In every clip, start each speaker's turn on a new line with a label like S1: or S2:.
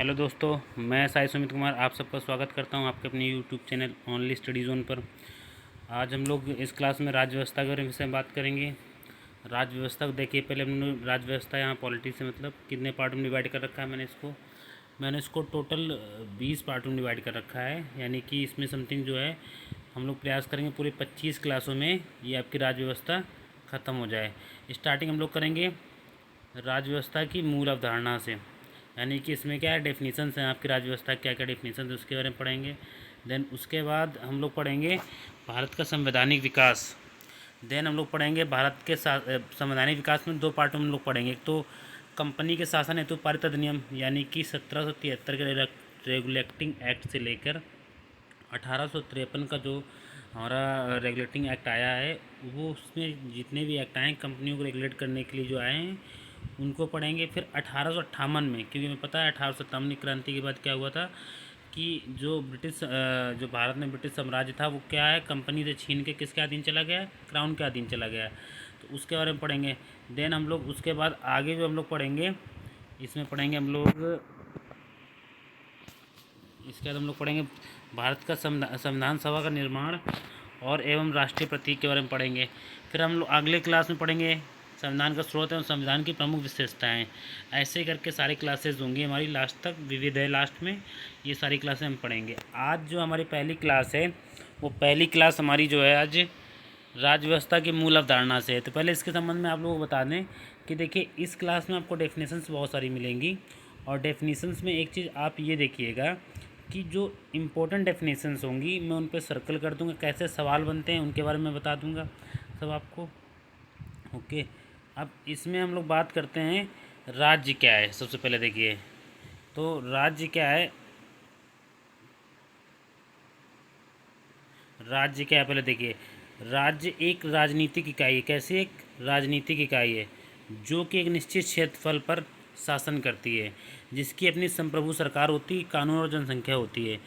S1: Hello दोस्तों, मैं साई सुमित कुमार आप सबका स्वागत करता हूं आपके अपने YouTube channel only study zone पर। आज हम लोग इस क्लास में राज्य व्यवस्था के विषय में बात करेंगे। राज्य व्यवस्था को देखिए, पहले हमने राज्य व्यवस्था यहाँ पॉलिटिक्स से मतलब कितने पार्ट में डिवाइड कर रखा है। मैंने इसको टोटल 20 पार्ट में डिवाइड कर रखा है, यानी कि इसमें समथिंग जो है हम लोग प्रयास करेंगे पूरे 25 क्लासों में ये आपकी राज्य व्यवस्था ख़त्म हो जाए। स्टार्टिंग हम लोग करेंगे राज्य व्यवस्था की मूल अवधारणा से, यानी कि इसमें क्या है डेफिनेशंस हैं आपकी राज्य व्यवस्था क्या क्या डेफिनेशन है उसके बारे में पढ़ेंगे। देन उसके बाद हम लोग पढ़ेंगे भारत का संवैधानिक विकास। देन हम लोग पढ़ेंगे भारत के संवैधानिक विकास में दो पार्टों में हम लोग पढ़ेंगे। एक तो कंपनी के शासन हेतु पारित अधिनियम, यानी कि 1773 के रेगुलेटिंग एक्ट से लेकर 1853 का जो हमारा रेगुलेटिंग एक्ट आया है, वो उसमें जितने भी एक्ट आए हैं कंपनियों को रेगुलेट करने के लिए जो आए हैं उनको पढ़ेंगे। फिर 1858 में, क्योंकि हमें पता है 1857 क्रांति के बाद क्या हुआ था कि जो भारत में ब्रिटिश साम्राज्य था वो क्या है कंपनी से छीन के किसके अधीन चला गया, क्राउन के अधीन चला गया। तो उसके बारे में पढ़ेंगे। देन हम लोग उसके बाद आगे जो हम लोग पढ़ेंगे, इसमें पढ़ेंगे हम लोग इसके बाद हम लोग पढ़ेंगे भारत का संविधान सभा का निर्माण और एवं राष्ट्रीय प्रतीक के बारे में पढ़ेंगे। फिर हम लोग अगले क्लास में पढ़ेंगे संविधान का स्रोत एवं संविधान की प्रमुख विशेषताएं। ऐसे करके सारी क्लासेज होंगी हमारी, लास्ट तक विविध है, लास्ट में ये सारी क्लासें हम पढ़ेंगे। आज जो हमारी पहली क्लास है वो पहली क्लास हमारी जो है आज राज्य व्यवस्था की मूल अवधारणा से है। तो पहले इसके संबंध में आप लोगों को बता दें कि देखिए इस क्लास में आपको डेफिनेशंस बहुत सारी मिलेंगी, और डेफिनेशंस में एक चीज़ आप ये देखिएगा कि जो इम्पोर्टेंट डेफिनेशंस होंगी मैं उन पर सर्कल कर दूंगा, कैसे सवाल बनते हैं उनके बारे में बता दूंगा सब आपको। ओके, अब इसमें हम लोग बात करते हैं राज्य क्या है। सबसे पहले देखिए तो राज्य क्या है, राज्य क्या है पहले देखिए। राज्य एक राजनीतिक इकाई है। कैसी एक राजनीतिक इकाई है जो कि एक निश्चित क्षेत्रफल पर शासन करती है, जिसकी अपनी संप्रभु सरकार होती है, कानून और जनसंख्या होती है।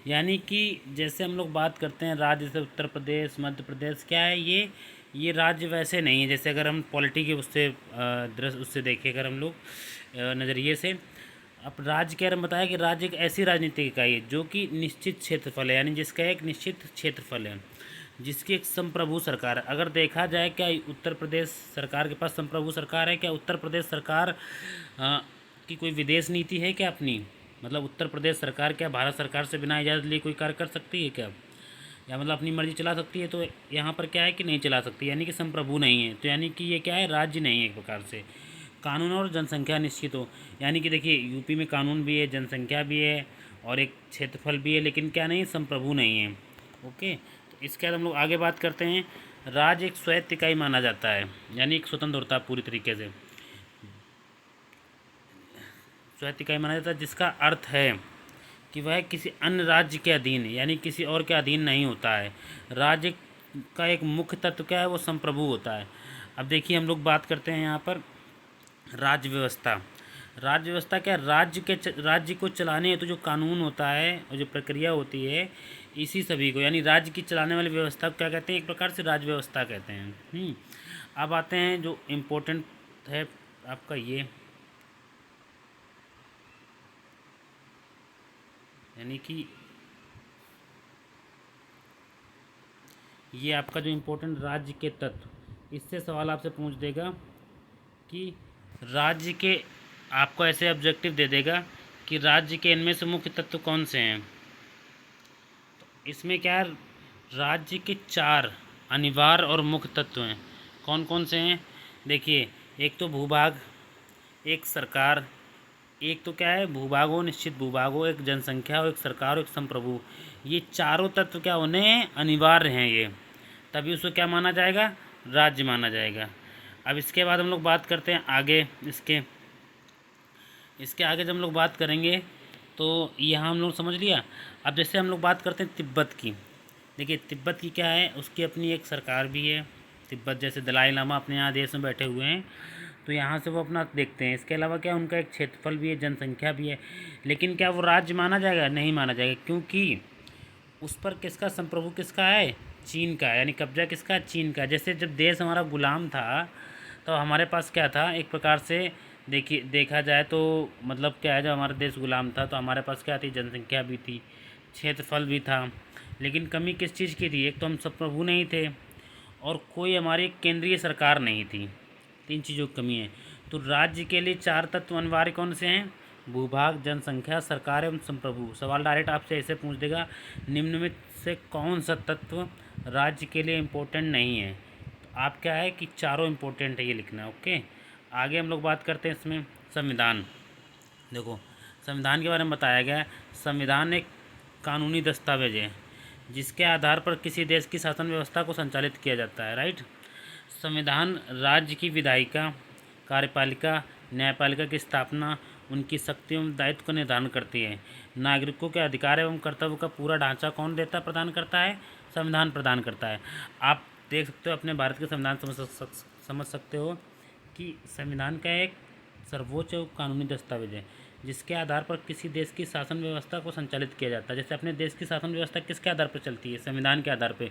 S1: यानी कि जैसे हम लोग बात करते हैं राज्य से उत्तर प्रदेश, मध्य प्रदेश, क्या है ये राज्य वैसे नहीं है जैसे अगर हम पॉलिटी के उससे दृश्य उससे देखें, अगर हम लोग नज़रिए से। अब राज्य के बारे में बताया कि राज्य एक ऐसी राजनीतिक इकाई है जो कि निश्चित क्षेत्रफल है, यानी जिसका एक निश्चित क्षेत्रफल है, जिसकी एक संप्रभु सरकार है। अगर देखा जाए क्या उत्तर प्रदेश सरकार के पास संप्रभु सरकार है? क्या उत्तर प्रदेश सरकार की कोई विदेश नीति है क्या अपनी? मतलब उत्तर प्रदेश सरकार क्या भारत सरकार से बिना इजाज़त लिए कोई कार्य कर सकती है क्या, या मतलब अपनी मर्जी चला सकती है? तो यहाँ पर क्या है कि नहीं चला सकती, यानी कि संप्रभु नहीं है। तो यानी कि ये क्या है, राज्य नहीं है एक प्रकार से। कानून और जनसंख्या निश्चित हो, यानी कि देखिए यूपी में कानून भी है, जनसंख्या भी है और एक क्षेत्रफल भी है, लेकिन क्या नहीं, संप्रभु नहीं है। ओके, तो इसके बाद हम लोग आगे बात करते हैं। राज्य एक स्वायत्त इकाई माना जाता है, यानी एक स्वतंत्र होता है पूरी तरीके से। स्वायत्त इकाई माना जाता है जिसका अर्थ है कि वह किसी अन्य राज्य के अधीन है, यानी किसी और के अधीन नहीं होता है। राज्य का एक मुख्य तत्व क्या है, वो संप्रभु होता है। अब देखिए हम लोग बात करते हैं यहाँ पर राज्य व्यवस्था। राज्य व्यवस्था क्या, राज्य को चलाने हेतु जो कानून होता है और जो प्रक्रिया होती है, इसी सभी को, यानी राज्य की चलाने वाली व्यवस्था को क्या कहते हैं, एक प्रकार से राज्य व्यवस्था कहते हैं। अब आते हैं जो इम्पोर्टेंट है आपका ये, यानी कि ये आपका जो इम्पोर्टेंट राज्य के तत्व, इससे सवाल आपसे पूछ देगा कि राज्य के, आपको ऐसे ऑब्जेक्टिव दे देगा कि राज्य के इनमें से मुख्य तत्व कौन से हैं। तो इसमें क्या है, राज्य के 4 अनिवार्य और मुख्य तत्व हैं। कौन कौन से हैं देखिए, एक तो भूभाग, एक सरकार, एक तो क्या है भूभाग हो, निश्चित भूभाग हो, एक जनसंख्या हो, एक सरकार हो, एक संप्रभु। ये चारों तत्व क्या होने अनिवार्य हैं ये, तभी उसको क्या माना जाएगा, राज्य माना जाएगा। अब इसके बाद हम लोग बात करते हैं आगे, इसके आगे जब हम लोग बात करेंगे तो यहाँ हम लोग समझ लिया। अब जैसे हम लोग बात करते हैं तिब्बत की, देखिए तिब्बत की क्या है, उसकी अपनी एक सरकार भी है। तिब्बत जैसे दलाई लामा अपने यहाँ देश में बैठे हुए हैं, तो यहाँ से वो अपना देखते हैं। इसके अलावा क्या उनका एक क्षेत्रफल भी है, जनसंख्या भी है, लेकिन क्या वो राज्य माना जाएगा, नहीं माना जाएगा, क्योंकि उस पर किसका संप्रभु किसका है, चीन का, यानी कब्जा किसका, चीन का। जैसे जब देश हमारा गुलाम था तो हमारे पास क्या था, एक प्रकार से देखिए देखा जाए तो मतलब क्या है, जब हमारा देश गुलाम था तो हमारे पास क्या थी, जनसंख्या भी थी, क्षेत्रफल भी था, लेकिन कमी किस चीज़ की थी? एक तो हम सब प्रभु नहीं थे और कोई हमारी केंद्रीय सरकार नहीं थी। तीन चीज़ों की कमी है। तो राज्य के लिए चार तत्व अनिवार्य कौन से हैं? भूभाग, जनसंख्या, सरकार एवं संप्रभु। सवाल डायरेक्ट आपसे ऐसे पूछ देगा, निम्न में से कौन सा तत्व राज्य के लिए इम्पोर्टेंट नहीं है? तो आप क्या है कि चारों इम्पोर्टेंट है, ये लिखना है। ओके, आगे हम लोग बात करते हैं इसमें संविधान। देखो, संविधान के बारे में बताया गया है, संविधान एक कानूनी दस्तावेज है जिसके आधार पर किसी देश की शासन व्यवस्था को संचालित किया जाता है। राइट। संविधान राज्य की विधायिका, कार्यपालिका, न्यायपालिका की स्थापना, उनकी शक्ति एवं दायित्व का निर्धारण करती है। नागरिकों के अधिकार एवं कर्तव्य का पूरा ढांचा कौन देता प्रदान करता है? संविधान प्रदान करता है। आप देख सकते हो अपने भारत के संविधान समझ सकते हो कि संविधान का एक सर्वोच्च कानूनी दस्तावेज है जिसके आधार पर किसी देश की शासन व्यवस्था को संचालित किया जाता है। जैसे अपने देश की शासन व्यवस्था किसके आधार पर चलती है? संविधान के आधार पर।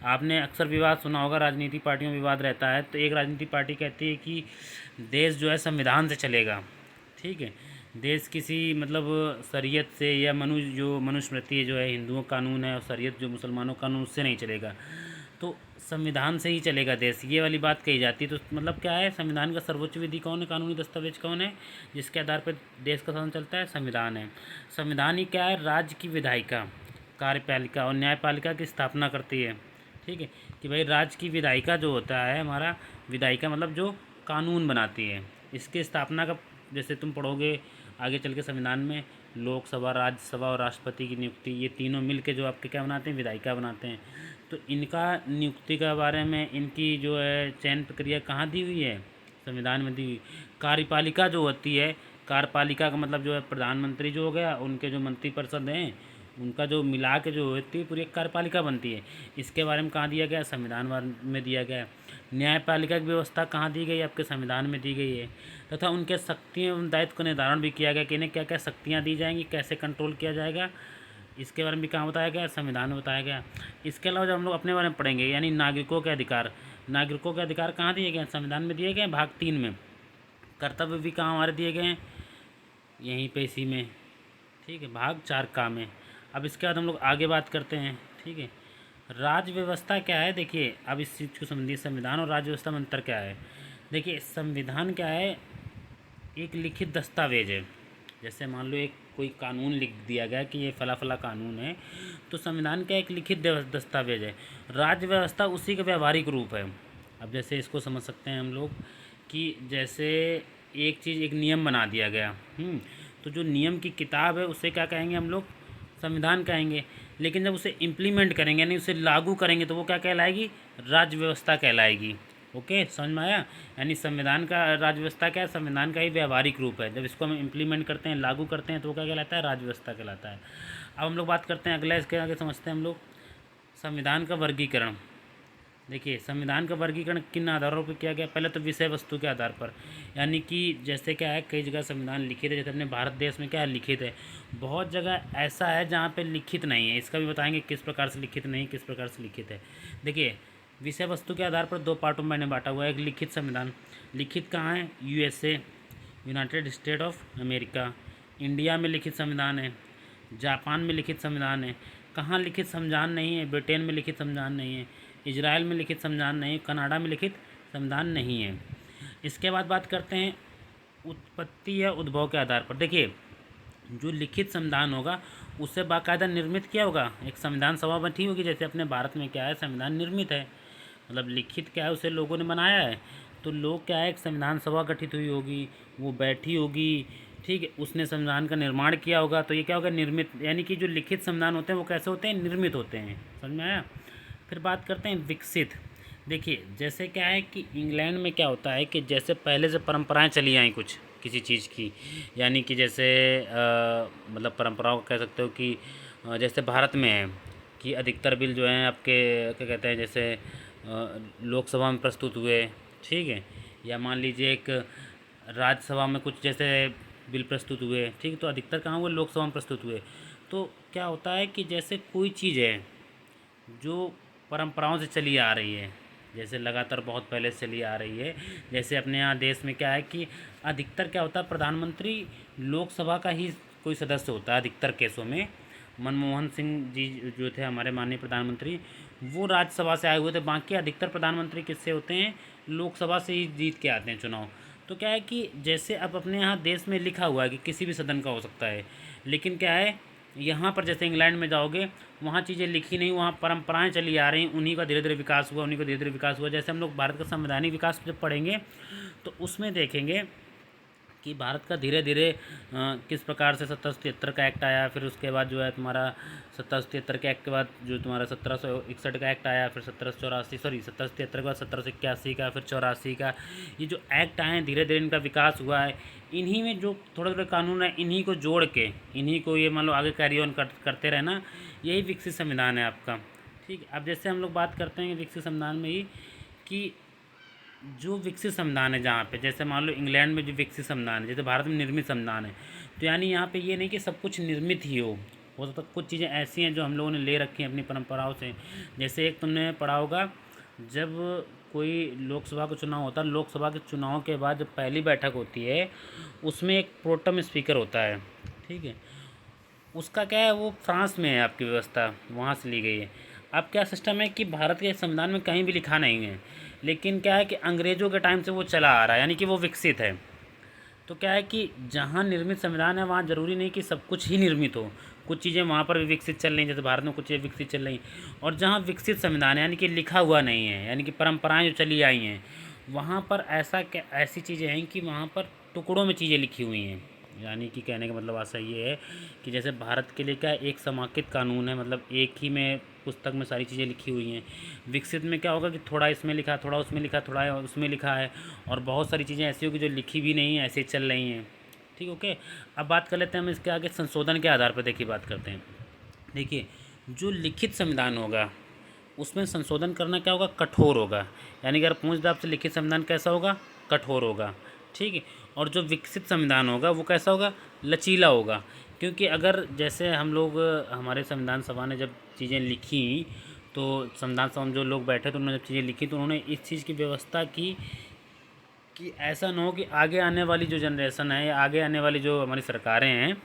S1: आपने अक्सर विवाद सुना होगा, राजनीतिक पार्टियों में विवाद रहता है, तो एक राजनीतिक पार्टी कहती है कि देश जो है संविधान से चलेगा। ठीक है, देश किसी मतलब शरीयत से या मनुस्मृति जो है हिंदुओं का कानून है और शरीयत जो मुसलमानों का कानून, उससे नहीं चलेगा, तो संविधान से ही चलेगा देश, ये वाली बात कही जाती है। तो मतलब क्या है, संविधान का सर्वोच्च विधि कौन है, कानूनी दस्तावेज कौन है जिसके आधार पर देश का शासन चलता है? संविधान है। संविधान ही क्या है, राज्य की विधायिका, कार्यपालिका और न्यायपालिका की स्थापना करती है। ठीक है, कि भाई राज्य की विधायिका जो होता है हमारा, विधायिका मतलब जो कानून बनाती है, इसकी स्थापना का जैसे तुम पढ़ोगे आगे चल के संविधान में, लोकसभा, राज्यसभा और राष्ट्रपति की नियुक्ति, ये तीनों मिल के जो आपके क्या बनाते हैं, विधायिका बनाते हैं। तो इनका नियुक्ति के बारे में, इनकी जो है चयन प्रक्रिया कहाँ दी हुई है? संविधान में दी हुई। कार्यपालिका जो होती है, कार्यपालिका का मतलब जो है प्रधानमंत्री जो हो गया, उनके जो मंत्रिपरिषद हैं उनका जो मिला के जो होती है पूरी एक कार्यपालिका बनती है। इसके बारे में कहाँ दिया गया? संविधान में दिया गया है। न्यायपालिका की व्यवस्था कहाँ दी गई? आपके संविधान में दी गई है। तथा उनके शक्तियों एवं दायित्व का निर्धारण भी किया गया कि इन्हें क्या क्या शक्तियाँ दी जाएंगी, कैसे कंट्रोल किया जाएगा, इसके बारे में भी कहाँ बताया गया? संविधान में बताया गया। इसके अलावा जब हम लोग अपने बारे में पढ़ेंगे, यानी नागरिकों के अधिकार, नागरिकों के अधिकार कहाँ दिए गए हैं? संविधान में दिए गए हैं, भाग 3 में। कर्तव्य भी कहाँ हमारे दिए गए हैं? यहीं पे इसी में। ठीक है, भाग 4 का में। अब इसके बाद हम लोग आगे बात करते हैं। ठीक है, राज्य व्यवस्था क्या है? देखिए, अब इस चीज़ को समझिए, संविधान और राज्य व्यवस्था में अंतर क्या है। देखिए, संविधान क्या है, एक लिखित दस्तावेज है। जैसे मान लो एक कोई कानून लिख दिया गया कि ये फला फला कानून है, तो संविधान का एक लिखित दस्तावेज है। राज्य व्यवस्था उसी का व्यवहारिक रूप है। अब जैसे इसको समझ सकते हैं हम लोग कि जैसे एक चीज़, एक नियम बना दिया गया, तो जो नियम की किताब है उसे क्या कहेंगे हम लोग? संविधान कहेंगे। लेकिन जब उसे इम्प्लीमेंट करेंगे, यानी उसे लागू करेंगे, तो वो क्या कहलाएगी? राज्य व्यवस्था कहलाएगी। ओके, समझ में आया? यानी संविधान का राज्य व्यवस्था क्या है? संविधान का ही व्यवहारिक रूप है। जब इसको हम इम्प्लीमेंट करते हैं, लागू करते हैं, तो वो क्या कहलाता है? राज्य व्यवस्था कहलाता है। अब हम लोग बात करते हैं अगला, इसके आगे समझते हैं हम लोग संविधान का वर्गीकरण। देखिए, संविधान का वर्गीकरण किन आधारों पर किया गया? पहले तो विषय वस्तु के आधार पर, यानी कि जैसे क्या है, कई जगह संविधान लिखित है, जैसे अपने भारत देश में क्या है, लिखित है। बहुत जगह ऐसा है जहाँ पे लिखित नहीं है। इसका भी बताएंगे किस प्रकार से लिखित नहीं, किस प्रकार से लिखित है। देखिए, विषय वस्तु के आधार पर 2 पार्टों में मैंने बांटा हुआ है। एक लिखित संविधान, लिखित कहाँ है? USA, United state of America. India में लिखित संविधान है, जापान में लिखित संविधान है। कहाँ लिखित संविधान नहीं है? ब्रिटेन में लिखित संविधान नहीं है, इजराइल में लिखित संविधान नहीं है, कनाडा में लिखित संविधान नहीं है। इसके बाद बात करते हैं उत्पत्ति या उद्भव के आधार पर। देखिए, जो लिखित संविधान होगा उससे बाकायदा निर्मित किया होगा, एक संविधान सभा बैठी होगी। जैसे अपने भारत में क्या है, संविधान निर्मित है, मतलब लिखित क्या है, उसे लोगों ने बनाया है। तो लोग क्या है, एक संविधान सभा गठित हुई होगी, वो बैठी होगी, ठीक है, उसने संविधान का निर्माण किया होगा। तो ये क्या होगा? निर्मित। यानी कि जो लिखित संविधान होते हैं वो कैसे होते हैं? निर्मित होते हैं। समझ में आया? फिर बात करते हैं विकसित। देखिए, जैसे क्या है कि इंग्लैंड में क्या होता है कि जैसे पहले से परंपराएं चली आई कुछ किसी चीज़ की, यानी कि जैसे मतलब परंपराओं को कह सकते हो कि जैसे भारत में है कि अधिकतर बिल जो हैं आपके क्या कहते हैं, जैसे लोकसभा में प्रस्तुत हुए, ठीक है, या मान लीजिए एक राज्यसभा में कुछ जैसे बिल प्रस्तुत हुए, ठीक, तो अधिकतर कहाँ हुए? लोकसभा में प्रस्तुत हुए। तो क्या होता है कि जैसे कोई चीज़ है जो परंपराओं से चली आ रही है, जैसे लगातार बहुत पहले से चली आ रही है। जैसे अपने यहाँ देश में क्या है कि अधिकतर क्या होता है, प्रधानमंत्री लोकसभा का ही कोई सदस्य होता है अधिकतर केसों में। मनमोहन सिंह जी जो थे हमारे माननीय प्रधानमंत्री, वो राज्यसभा से आए हुए थे। बाकी अधिकतर प्रधानमंत्री किससे होते हैं, लोकसभा से ही जीत के आते हैं चुनाव। तो क्या है कि जैसे अब अपने यहाँ देश में लिखा हुआ है कि किसी भी सदन का हो सकता है, लेकिन क्या है यहाँ पर जैसे इंग्लैंड में जाओगे वहाँ चीज़ें लिखी नहीं, वहाँ परंपराएं चली आ रही, उन्हीं का धीरे धीरे विकास हुआ, उन्हीं का धीरे धीरे विकास हुआ। जैसे हम लोग भारत का संवैधानिक विकास जब पढ़ेंगे तो उसमें देखेंगे कि भारत का धीरे धीरे किस प्रकार से 1773 का एक्ट आया, फिर उसके बाद जो है तुम्हारा 1773 के एक्ट के बाद जो तुम्हारा 1761 का एक्ट आया, फिर 1773 के बाद 1781 का, फिर 84 का। ये जो एक्ट आए हैं धीरे धीरे इनका विकास हुआ है। इन्हीं में जो थोड़े थोड़े कानून है इन्हीं को जोड़ के इन्हीं को ये मान लो आगे कैरी ऑन करते रहना, यही विकसित संविधान है आपका। ठीक है, अब जैसे हम लोग बात करते हैं विकसित संविधान में ही कि जो विकसित संविधान है जहाँ पे जैसे मान लो इंग्लैंड में जो विकसित संविधान है, जैसे भारत में निर्मित संविधान है, तो यानी यहाँ पे ये नहीं कि सब कुछ निर्मित ही हो सकता कुछ चीज़ें ऐसी हैं जो हम लोगों ने ले रखी हैं अपनी परंपराओं से। जैसे एक तुमने पढ़ा होगा, जब कोई लोकसभा का चुनाव होता है, लोकसभा के चुनाव के बाद जब पहली बैठक होती है उसमें एक प्रोटेम स्पीकर होता है। ठीक है, उसका क्या है, वो फ्रांस में है आपकी व्यवस्था, वहाँ से ली गई है। अब क्या सिस्टम है कि भारत के संविधान में कहीं भी लिखा नहीं है, लेकिन क्या है कि अंग्रेज़ों के टाइम से वो चला आ रहा है, यानी कि वो विकसित है। तो क्या है कि जहाँ निर्मित संविधान है वहाँ ज़रूरी नहीं कि सब कुछ ही निर्मित हो, कुछ चीज़ें वहाँ पर भी विकसित चल रही हैं, जैसे भारत में कुछ चीज़ें विकसित चल रही हैं। और जहाँ विकसित संविधान है यानी कि लिखा हुआ नहीं है, यानी कि परंपराएं जो चली आई हैं, वहाँ पर ऐसी चीज़ें हैं कि वहाँ पर टुकड़ों में चीज़ें लिखी हुई हैं। यानी कि कहने का मतलब आशा ये है कि जैसे भारत के लिए क्या एक समाकित कानून है, मतलब एक ही में पुस्तक में सारी चीज़ें लिखी हुई हैं। विकसित में क्या होगा कि थोड़ा इसमें लिखा, थोड़ा उसमें लिखा, थोड़ा उसमें लिखा है, और बहुत सारी चीज़ें ऐसी होगी जो लिखी भी नहीं है, ऐसे चल रही हैं। ठीक, ओके। अब बात कर लेते हैं हम इसके आगे संशोधन के आधार पर, देखिए बात करते हैं। देखिए, जो लिखित संविधान होगा उसमें संशोधन करना क्या होगा, कठोर होगा। यानी कि अगर पूछ दे आपसे लिखित संविधान कैसा होगा, कठोर होगा। ठीक है, और जो विकसित संविधान होगा वो कैसा होगा, लचीला होगा। क्योंकि अगर जैसे हम लोग हमारे संविधान सभा ने जब चीज़ें लिखी, तो संविधान सभा में जो लोग बैठे तो उन्होंने जब चीज़ें लिखी तो उन्होंने इस चीज़ की व्यवस्था की कि ऐसा ना हो कि आगे आने वाली जो जनरेशन है या आगे आने वाली जो हमारी सरकारें हैं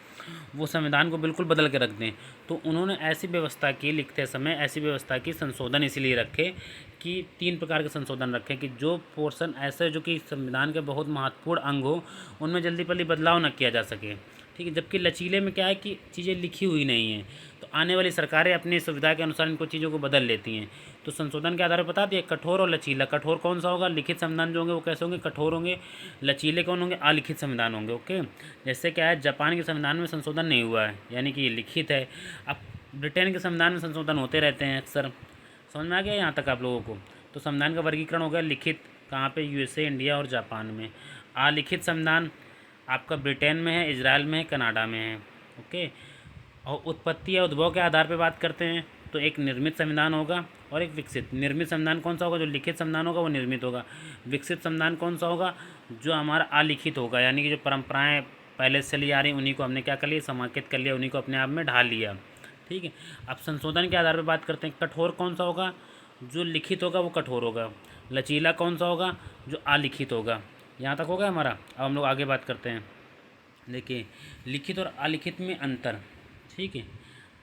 S1: वो संविधान को बिल्कुल बदल के रख दें। तो उन्होंने ऐसी व्यवस्था की, लिखते समय ऐसी व्यवस्था की, संशोधन इसीलिए रखे कि 3 प्रकार के संशोधन रखें कि जो पोर्शन ऐसे जो कि संविधान के बहुत महत्वपूर्ण अंग हो उनमें जल्दी पल्ली बदलाव न किया जा सके। ठीक है, जबकि लचीले में क्या है कि चीज़ें लिखी हुई नहीं हैं, तो आने वाली सरकारें अपनी सुविधा के अनुसार इनको चीज़ों को बदल लेती हैं। तो संशोधन के आधार पर बता दिए कठोर और लचीला। कठोर कौन सा होगा, लिखित संविधान जो होंगे वो कैसे होंगे, कठोर होंगे। लचीले कौन होंगे, अलिखित संविधान होंगे। ओके, जैसे क्या है जापान के संविधान में संशोधन नहीं हुआ है, यानी कि ये लिखित है। अब ब्रिटेन के संविधान में संशोधन होते रहते हैं अक्सर। समझ में आ गया यहाँ तक आप लोगों को। तो संविधान का वर्गीकरण हो गया लिखित कहाँ पे, यूएसए, इंडिया और जापान में। अलिखित संविधान आपका ब्रिटेन में है, इजराइल में है, कनाडा में है। ओके, और उत्पत्ति या उद्भव के आधार पर बात करते हैं तो एक निर्मित संविधान होगा और एक विकसित। निर्मित संविधान कौन सा होगा, जो लिखित संविधान होगा वो निर्मित होगा। विकसित संविधान कौन सा होगा, जो हमारा अलिखित होगा, यानी कि जो परंपराएं पहले से चली आ रही उन्हीं को हमने क्या कर लिया, समाकित कर लिया, उन्हीं को अपने आप में ढाल लिया। ठीक है, अब संशोधन के आधार पर बात करते हैं। कठोर कौन सा होगा, जो लिखित होगा वो कठोर होगा। लचीला कौन सा होगा, जो अलिखित होगा। यहाँ तक हो गया हमारा। अब हम लोग आगे बात करते हैं। देखिए, लिखित और अलिखित में अंतर। ठीक है,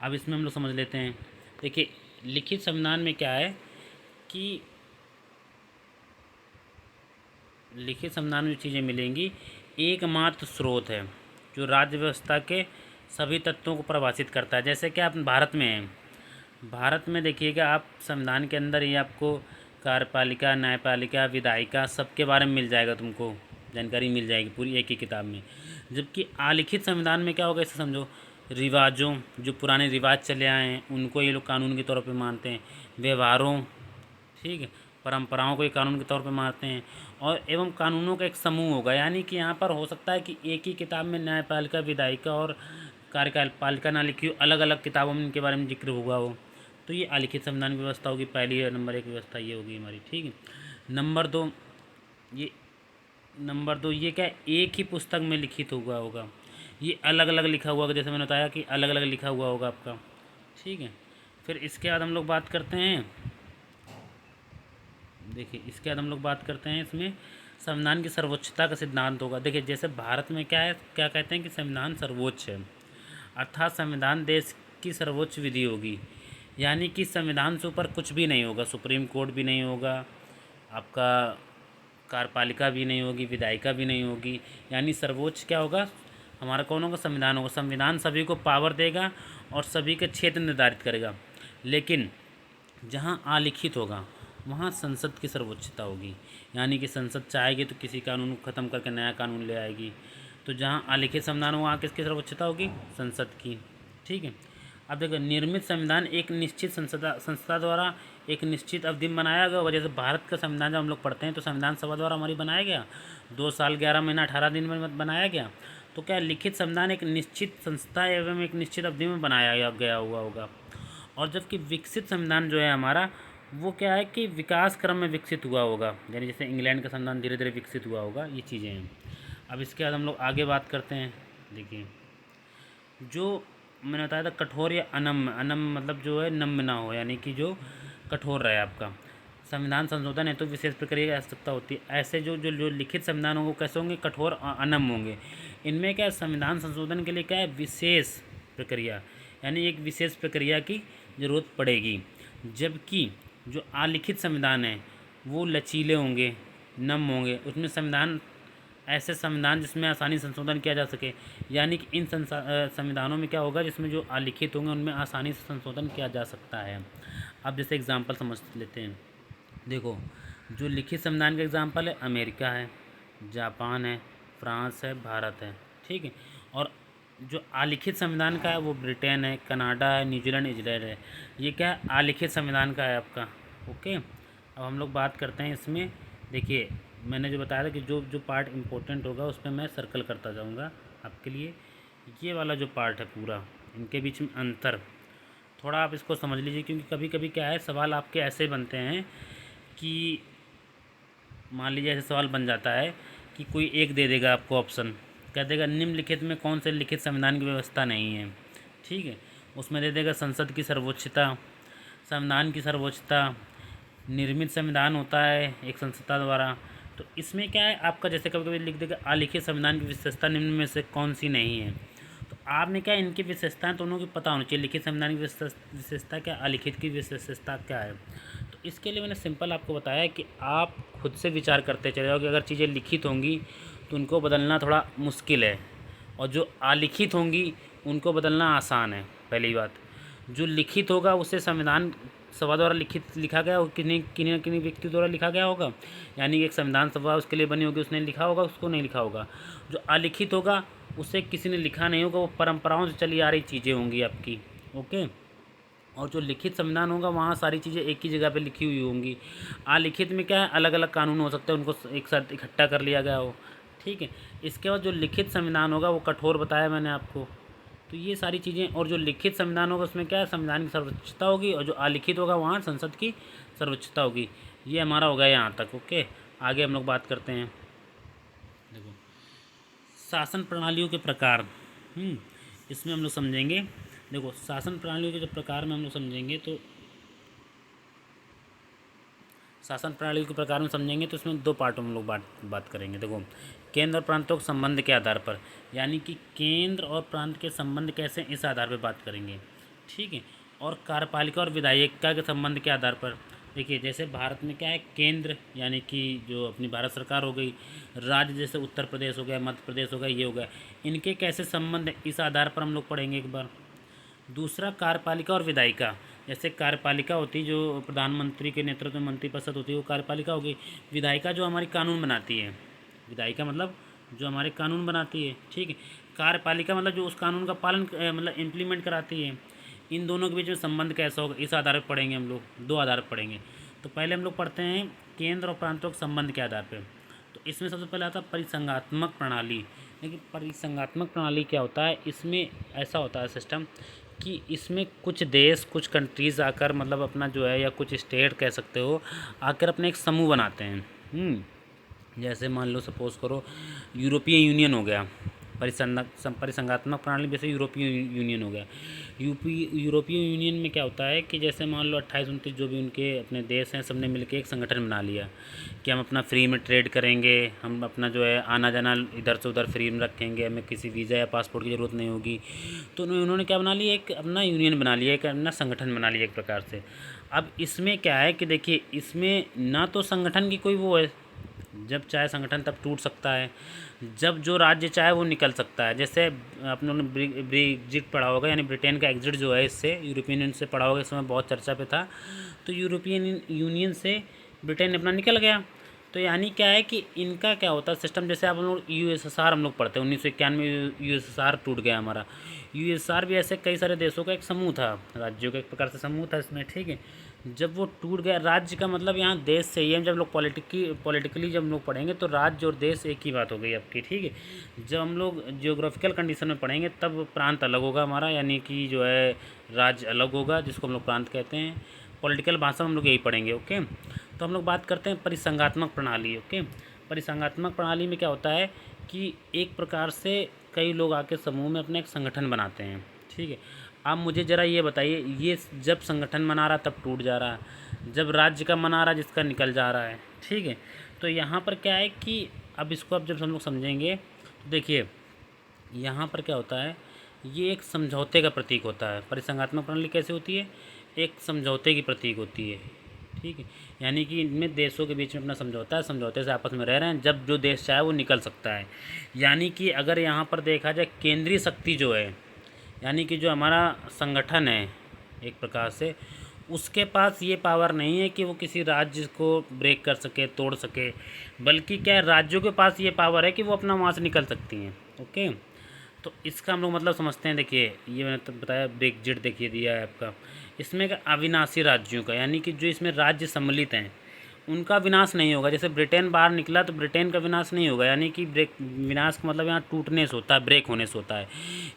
S1: अब इसमें हम लोग समझ लेते हैं। देखिए, लिखित संविधान में क्या है कि लिखित संविधान में जो चीज़ें मिलेंगी एकमात्र स्रोत है जो राज्य व्यवस्था के सभी तत्वों को परिभाषित करता है। जैसे कि आप भारत में हैं, भारत में देखिएगा आप संविधान के अंदर ही आपको कार्यपालिका, न्यायपालिका, विधायिका सबके बारे में मिल जाएगा, तुमको जानकारी मिल जाएगी पूरी एक ही किताब में। जबकि अलिखित संविधान में क्या होगा, इसे समझो, रिवाजों, जो पुराने रिवाज चले आए हैं उनको ये लोग कानून के तौर पे मानते हैं। व्यवहारों, ठीक है, परंपराओं को ये कानून के तौर पे मानते हैं। और एवं कानूनों का एक समूह होगा, यानी कि यहाँ पर हो सकता है कि एक ही किताब में न्यायपालिका, विधायिका और कार्यपालिका ना लिखी हो, अलग अलग किताबों में इनके बारे में जिक्र हुआ हो। तो ये अलिखित संविधान की व्यवस्था होगी। पहली नंबर 1 व्यवस्था ये होगी हमारी। ठीक है, नंबर दो ये क्या है, एक ही पुस्तक में लिखित हुआ होगा, ये अलग अलग लिखा हुआ होगा, जैसे मैंने बताया कि अलग अलग लिखा हुआ होगा आपका। ठीक है, फिर इसके बाद हम लोग बात करते हैं देखिए इसके बाद हम लोग बात करते हैं इसमें संविधान की सर्वोच्चता का सिद्धांत होगा। देखिए जैसे भारत में क्या है, क्या कहते हैं कि संविधान सर्वोच्च है, अर्थात संविधान देश की सर्वोच्च विधि होगी, यानी कि संविधान से ऊपर कुछ भी नहीं होगा, सुप्रीम कोर्ट भी नहीं होगा, आपका कार्यपालिका भी नहीं होगी, विधायिका भी नहीं होगी, यानी सर्वोच्च क्या होगा हमारा, कौन होगा, संविधान होगा। संविधान सभी को पावर देगा और सभी के क्षेत्र निर्धारित करेगा, लेकिन जहाँ अलिखित होगा वहाँ संसद की सर्वोच्चता होगी, यानी कि संसद चाहेगी तो किसी कानून को ख़त्म करके नया कानून ले आएगी। तो जहाँ अलिखित संविधान हो वहाँ किसकी सर्वोच्चता होगी, संसद की। ठीक है। अब देखो निर्मित संविधान एक निश्चित संस्था द्वारा एक निश्चित अवधि में बनाया गया होगा। जैसे भारत का संविधान जब हम लोग पढ़ते हैं तो संविधान सभा द्वारा हमारी बनाया गया, 2 साल 11 महीना 18 दिन में बनाया गया। तो क्या लिखित संविधान एक निश्चित संस्था एवं एक निश्चित अवधि में बनाया गया हुआ होगा। और जबकि विकसित संविधान जो है हमारा, वो क्या है कि विकास क्रम में विकसित हुआ होगा, यानी जैसे इंग्लैंड का संविधान धीरे धीरे विकसित हुआ होगा, ये चीज़ें हैं। अब इसके बाद हम लोग आगे बात करते हैं। देखिए जो मैंने बताया था कठोर या अनम्य, अनम्य मतलब जो है नम्य ना हो, यानी कि जो कठोर रहे आपका संविधान संशोधन है तो विशेष प्रक्रिया की आवश्यकता होती है। ऐसे जो जो जो लिखित संविधान होंगे कैसे होंगे, कठोर अनम्य होंगे। इनमें क्या है, संविधान संशोधन के लिए क्या है, विशेष प्रक्रिया, यानी एक विशेष प्रक्रिया की ज़रूरत पड़ेगी। जबकि जो अलिखित संविधान है वो लचीले होंगे, नम होंगे, उसमें संविधान ऐसे संविधान जिसमें आसानी संशोधन किया जा सके, यानी कि इन संविधानों में क्या होगा, जिसमें जो अलिखित होंगे उनमें आसानी से संशोधन किया जा सकता है। अब जैसे एग्जांपल समझ लेते हैं। देखो जो लिखित संविधान का एग्जांपल है अमेरिका है, जापान है, फ्रांस है, भारत है। ठीक है। और जो अलिखित संविधान का है वो ब्रिटेन है, कनाडा है, न्यूजीलैंड, इजराइल है। ये क्या है, अलिखित संविधान का है आपका। ओके। अब हम लोग बात करते हैं इसमें। देखिए मैंने जो बताया था कि जो जो पार्ट इम्पोर्टेंट होगा उस पर मैं सर्कल करता जाऊंगा आपके लिए। ये वाला जो पार्ट है पूरा, इनके बीच में अंतर थोड़ा आप इसको समझ लीजिए, क्योंकि कभी कभी क्या है सवाल आपके ऐसे बनते हैं कि मान लीजिए ऐसे सवाल बन जाता है कि कोई एक दे देगा आपको ऑप्शन, कह देगा निम्नलिखित में कौन से लिखित संविधान की व्यवस्था नहीं है। ठीक है। उसमें दे देगा संसद की सर्वोच्चता, संविधान की सर्वोच्चता, निर्मित संविधान होता है एक संस्था द्वारा। तो इसमें क्या है आपका, जैसे कभी कभी लिख देगा अलिखित संविधान की विशेषता निम्न में से कौन सी नहीं है। तो आपने क्या इनकी विशेषताएं दोनों की पता होनी चाहिए, लिखित संविधान की विशेषता क्या, अलिखित की विशेषता क्या है। तो इसके लिए मैंने सिंपल आपको बताया कि आप खुद से विचार करते चले जाओ कि अगर चीज़ें लिखित होंगी तो उनको बदलना थोड़ा मुश्किल है, और जो अलिखित होंगी उनको बदलना आसान है। पहली बात, जो लिखित होगा उसे संविधान सभा द्वारा लिखा गया, किन्हीं किन्हीं न किन्हीं व्यक्ति द्वारा लिखा गया होगा, यानी एक संविधान सभा उसके लिए बनी होगी, उसने लिखा होगा, उसको नहीं लिखा होगा। जो अलिखित होगा उसे किसी ने लिखा नहीं होगा, वो परंपराओं से चली आ रही चीज़ें होंगी आपकी। ओके। और जो लिखित संविधान होगा वहाँ सारी चीज़ें एक ही जगह पे लिखी हुई होंगी। अलिखित में क्या है, अलग अलग कानून हो सकते हैं, उनको एक साथ इकट्ठा कर लिया गया हो। ठीक है। इसके बाद जो लिखित संविधान होगा वो कठोर बताया मैंने आपको। तो ये सारी चीज़ें, और जो लिखित संविधान होगा उसमें क्या है, संविधान की सर्वोच्चता होगी, और जो अलिखित होगा वहाँ संसद की सर्वोच्चता होगी। ये हमारा हो गया यहाँ तक। ओके। आगे हम लोग बात करते हैं। देखो शासन प्रणालियों के प्रकार, इसमें हम लोग समझेंगे। देखो शासन प्रणालियों के जो प्रकार में हम लोग समझेंगे, तो शासन प्रणाली के प्रकार में समझेंगे तो इसमें 2 पार्टों में लोग बात करेंगे। देखो केंद्र और प्रांतों के संबंध के आधार पर, यानी कि केंद्र और प्रांत के संबंध कैसे, इस आधार पर बात करेंगे। ठीक है। और कार्यपालिका और विधायिका के संबंध के आधार पर, देखिए जैसे भारत में क्या है, केंद्र यानी कि जो अपनी भारत सरकार हो गई, राज्य जैसे उत्तर प्रदेश हो गया, मध्य प्रदेश हो गया, ये हो गया, इनके कैसे संबंध है इस आधार पर हम लोग पढ़ेंगे एक बार। दूसरा कार्यपालिका और विधायिका, जैसे कार्यपालिका होती जो प्रधानमंत्री के नेतृत्व में मंत्रिपरिषद होती है वो कार्यपालिका होगी। विधायिका जो हमारी कानून बनाती है, विधायिका मतलब जो हमारे कानून बनाती है। ठीक है। कार्यपालिका मतलब जो उस कानून का पालन मतलब इम्प्लीमेंट कराती है। इन दोनों के बीच में संबंध कैसा होगा इस आधार पर पढ़ेंगे हम लोग, 2 आधार पर पढ़ेंगे। तो पहले हम लोग पढ़ते हैं केंद्र और प्रांतों के संबंध के आधार पर। तो इसमें सबसे पहले आता है परिसंघात्मक प्रणाली। लेकिन परिसंघात्मक प्रणाली क्या होता है, इसमें ऐसा होता है सिस्टम कि इसमें कुछ देश, कुछ कंट्रीज़ आकर मतलब अपना जो है, या कुछ स्टेट कह सकते हो, आकर अपने एक समूह बनाते हैं। जैसे मान लो सपोज़ करो यूरोपीय यूनियन हो गया। परिसंघात्मक प्रणाली जैसे यूरोपीय यूनियन हो गया। यूरोपीय यूनियन में क्या होता है कि जैसे मान लो 28-29 जो भी उनके अपने देश हैं, सबने मिलकर एक संगठन बना लिया कि हम अपना फ्री में ट्रेड करेंगे, हम अपना जो है आना जाना इधर से उधर फ्री में रखेंगे, हमें किसी वीज़ा या पासपोर्ट की ज़रूरत नहीं होगी। तो उन्होंने क्या बना लिया, एक अपना यूनियन बना लिया, एक अपना संगठन बना लिया एक प्रकार से। अब इसमें क्या है कि देखिए, इसमें ना तो संगठन की कोई वो है, जब चाहे संगठन तब टूट सकता है, जब जो राज्य चाहे वो निकल सकता है। जैसे अपने ब्रेग्जिट पढ़ा होगा, यानी ब्रिटेन का एग्जिट जो है इससे यूरोपियन यूनियन से पढ़ा होगा, इस समय बहुत चर्चा पे था। तो यूरोपियन यूनियन से ब्रिटेन अपना निकल गया। तो यानी क्या है कि इनका क्या होता है सिस्टम, जैसे आप हम लोग यूएसएसआर हम लोग पढ़ते हैं, 1991 में यूएसएसआर टूट गया हमारा। यूएसएसआर भी ऐसे कई सारे देशों का एक समूह था, राज्यों का एक प्रकार से समूह था इसमें, ठीक है। जब वो टूट गया, राज्य का मतलब यहाँ देश से ही है। जब लोग पॉलिटिकली जब हम लोग पढ़ेंगे तो राज्य और देश एक ही बात हो गई आपकी, ठीक है। जब हम लोग जियोग्राफिकल कंडीशन में पढ़ेंगे तब प्रांत अलग होगा हमारा, यानी कि जो है राज्य अलग होगा, जिसको हम लोग प्रांत कहते हैं। पॉलिटिकल भाषा में हम लोग यही पढ़ेंगे, ओके। तो हम लोग बात करते हैं परिसंघात्मक प्रणाली, ओके। परिसंघात्मक प्रणाली में क्या होता है कि एक प्रकार से कई लोग आके समूह में अपने एक संगठन बनाते हैं, ठीक है। आप मुझे ज़रा ये बताइए, ये जब संगठन बना रहा तब टूट जा रहा है, जब राज्य का बना रहा जिसका निकल जा रहा है, ठीक है। तो यहाँ पर क्या है कि अब इसको अब जब हम लोग समझेंगे तो देखिए, यहाँ पर क्या होता है, ये एक समझौते का प्रतीक होता है। परिसंघात्मक प्रणाली कैसे होती है, एक समझौते की प्रतीक होती है, ठीक है। यानी कि इनमें देशों के बीच में अपना समझौता है, समझौते से आपस में रह रहे हैं, जब जो देश चाहे वो निकल सकता है। यानी कि अगर यहाँ पर देखा जाए, केंद्रीय शक्ति जो है, यानी कि जो हमारा संगठन है एक प्रकार से, उसके पास ये पावर नहीं है कि वो किसी राज्य को ब्रेक कर सके, तोड़ सके, बल्कि क्या है, राज्यों के पास ये पावर है कि वो अपना वहाँ से निकल सकती हैं, ओके। तो इसका हम लोग मतलब समझते हैं। देखिए, ये मैंने तो बताया, ब्रेग्जिट देखिए दिया है आपका। इसमें का अविनाशी राज्यों का, यानी कि जो इसमें राज्य सम्मिलित हैं उनका विनाश नहीं होगा। जैसे ब्रिटेन बाहर निकला तो ब्रिटेन का विनाश नहीं होगा, यानी कि विनाश का मतलब यहाँ टूटने से होता है, ब्रेक होने से होता है।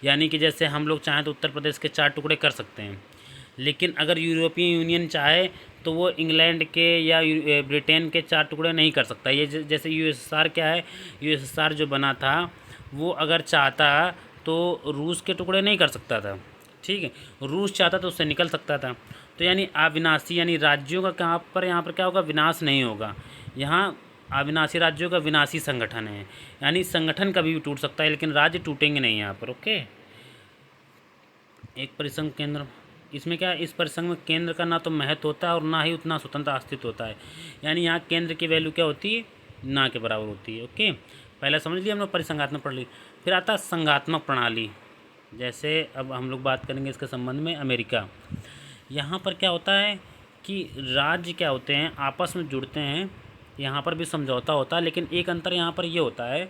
S1: यानी कि जैसे हम लोग चाहें तो उत्तर प्रदेश के 4 टुकड़े कर सकते हैं, लेकिन अगर यूरोपियन यूनियन चाहे तो वो इंग्लैंड के या ब्रिटेन के 4 टुकड़े नहीं कर सकता। ये जैसे यूएसएसआर क्या है, यूएसएसआर जो बना था वो अगर चाहता तो रूस के टुकड़े नहीं कर सकता था, ठीक है। रूस चाहता तो उससे निकल सकता था। तो यानी अविनाशी, यानी राज्यों का कहाँ पर, यहाँ पर क्या होगा, विनाश नहीं होगा। यहाँ अविनाशी राज्यों का विनाशी संगठन है, यानी संगठन कभी भी टूट सकता है लेकिन राज्य टूटेंगे नहीं यहाँ पर, ओके। एक परिसंघ केंद्र, इसमें क्या है, इस परिसंघ में केंद्र का ना तो महत्व होता है और ना ही उतना स्वतंत्र अस्तित्व होता है। यानी यहाँ केंद्र की वैल्यू क्या होती है, ना के बराबर होती है, ओके। पहले समझ लिया हम लोग परिसंघात्मक प्रणाली। फिर आता है संघात्मक प्रणाली। जैसे अब हम लोग बात करेंगे इसके संबंध में अमेरिका। यहाँ पर क्या होता है कि राज्य क्या होते हैं, आपस में जुड़ते हैं, यहाँ पर भी समझौता होता है, लेकिन एक अंतर यहाँ पर ये होता है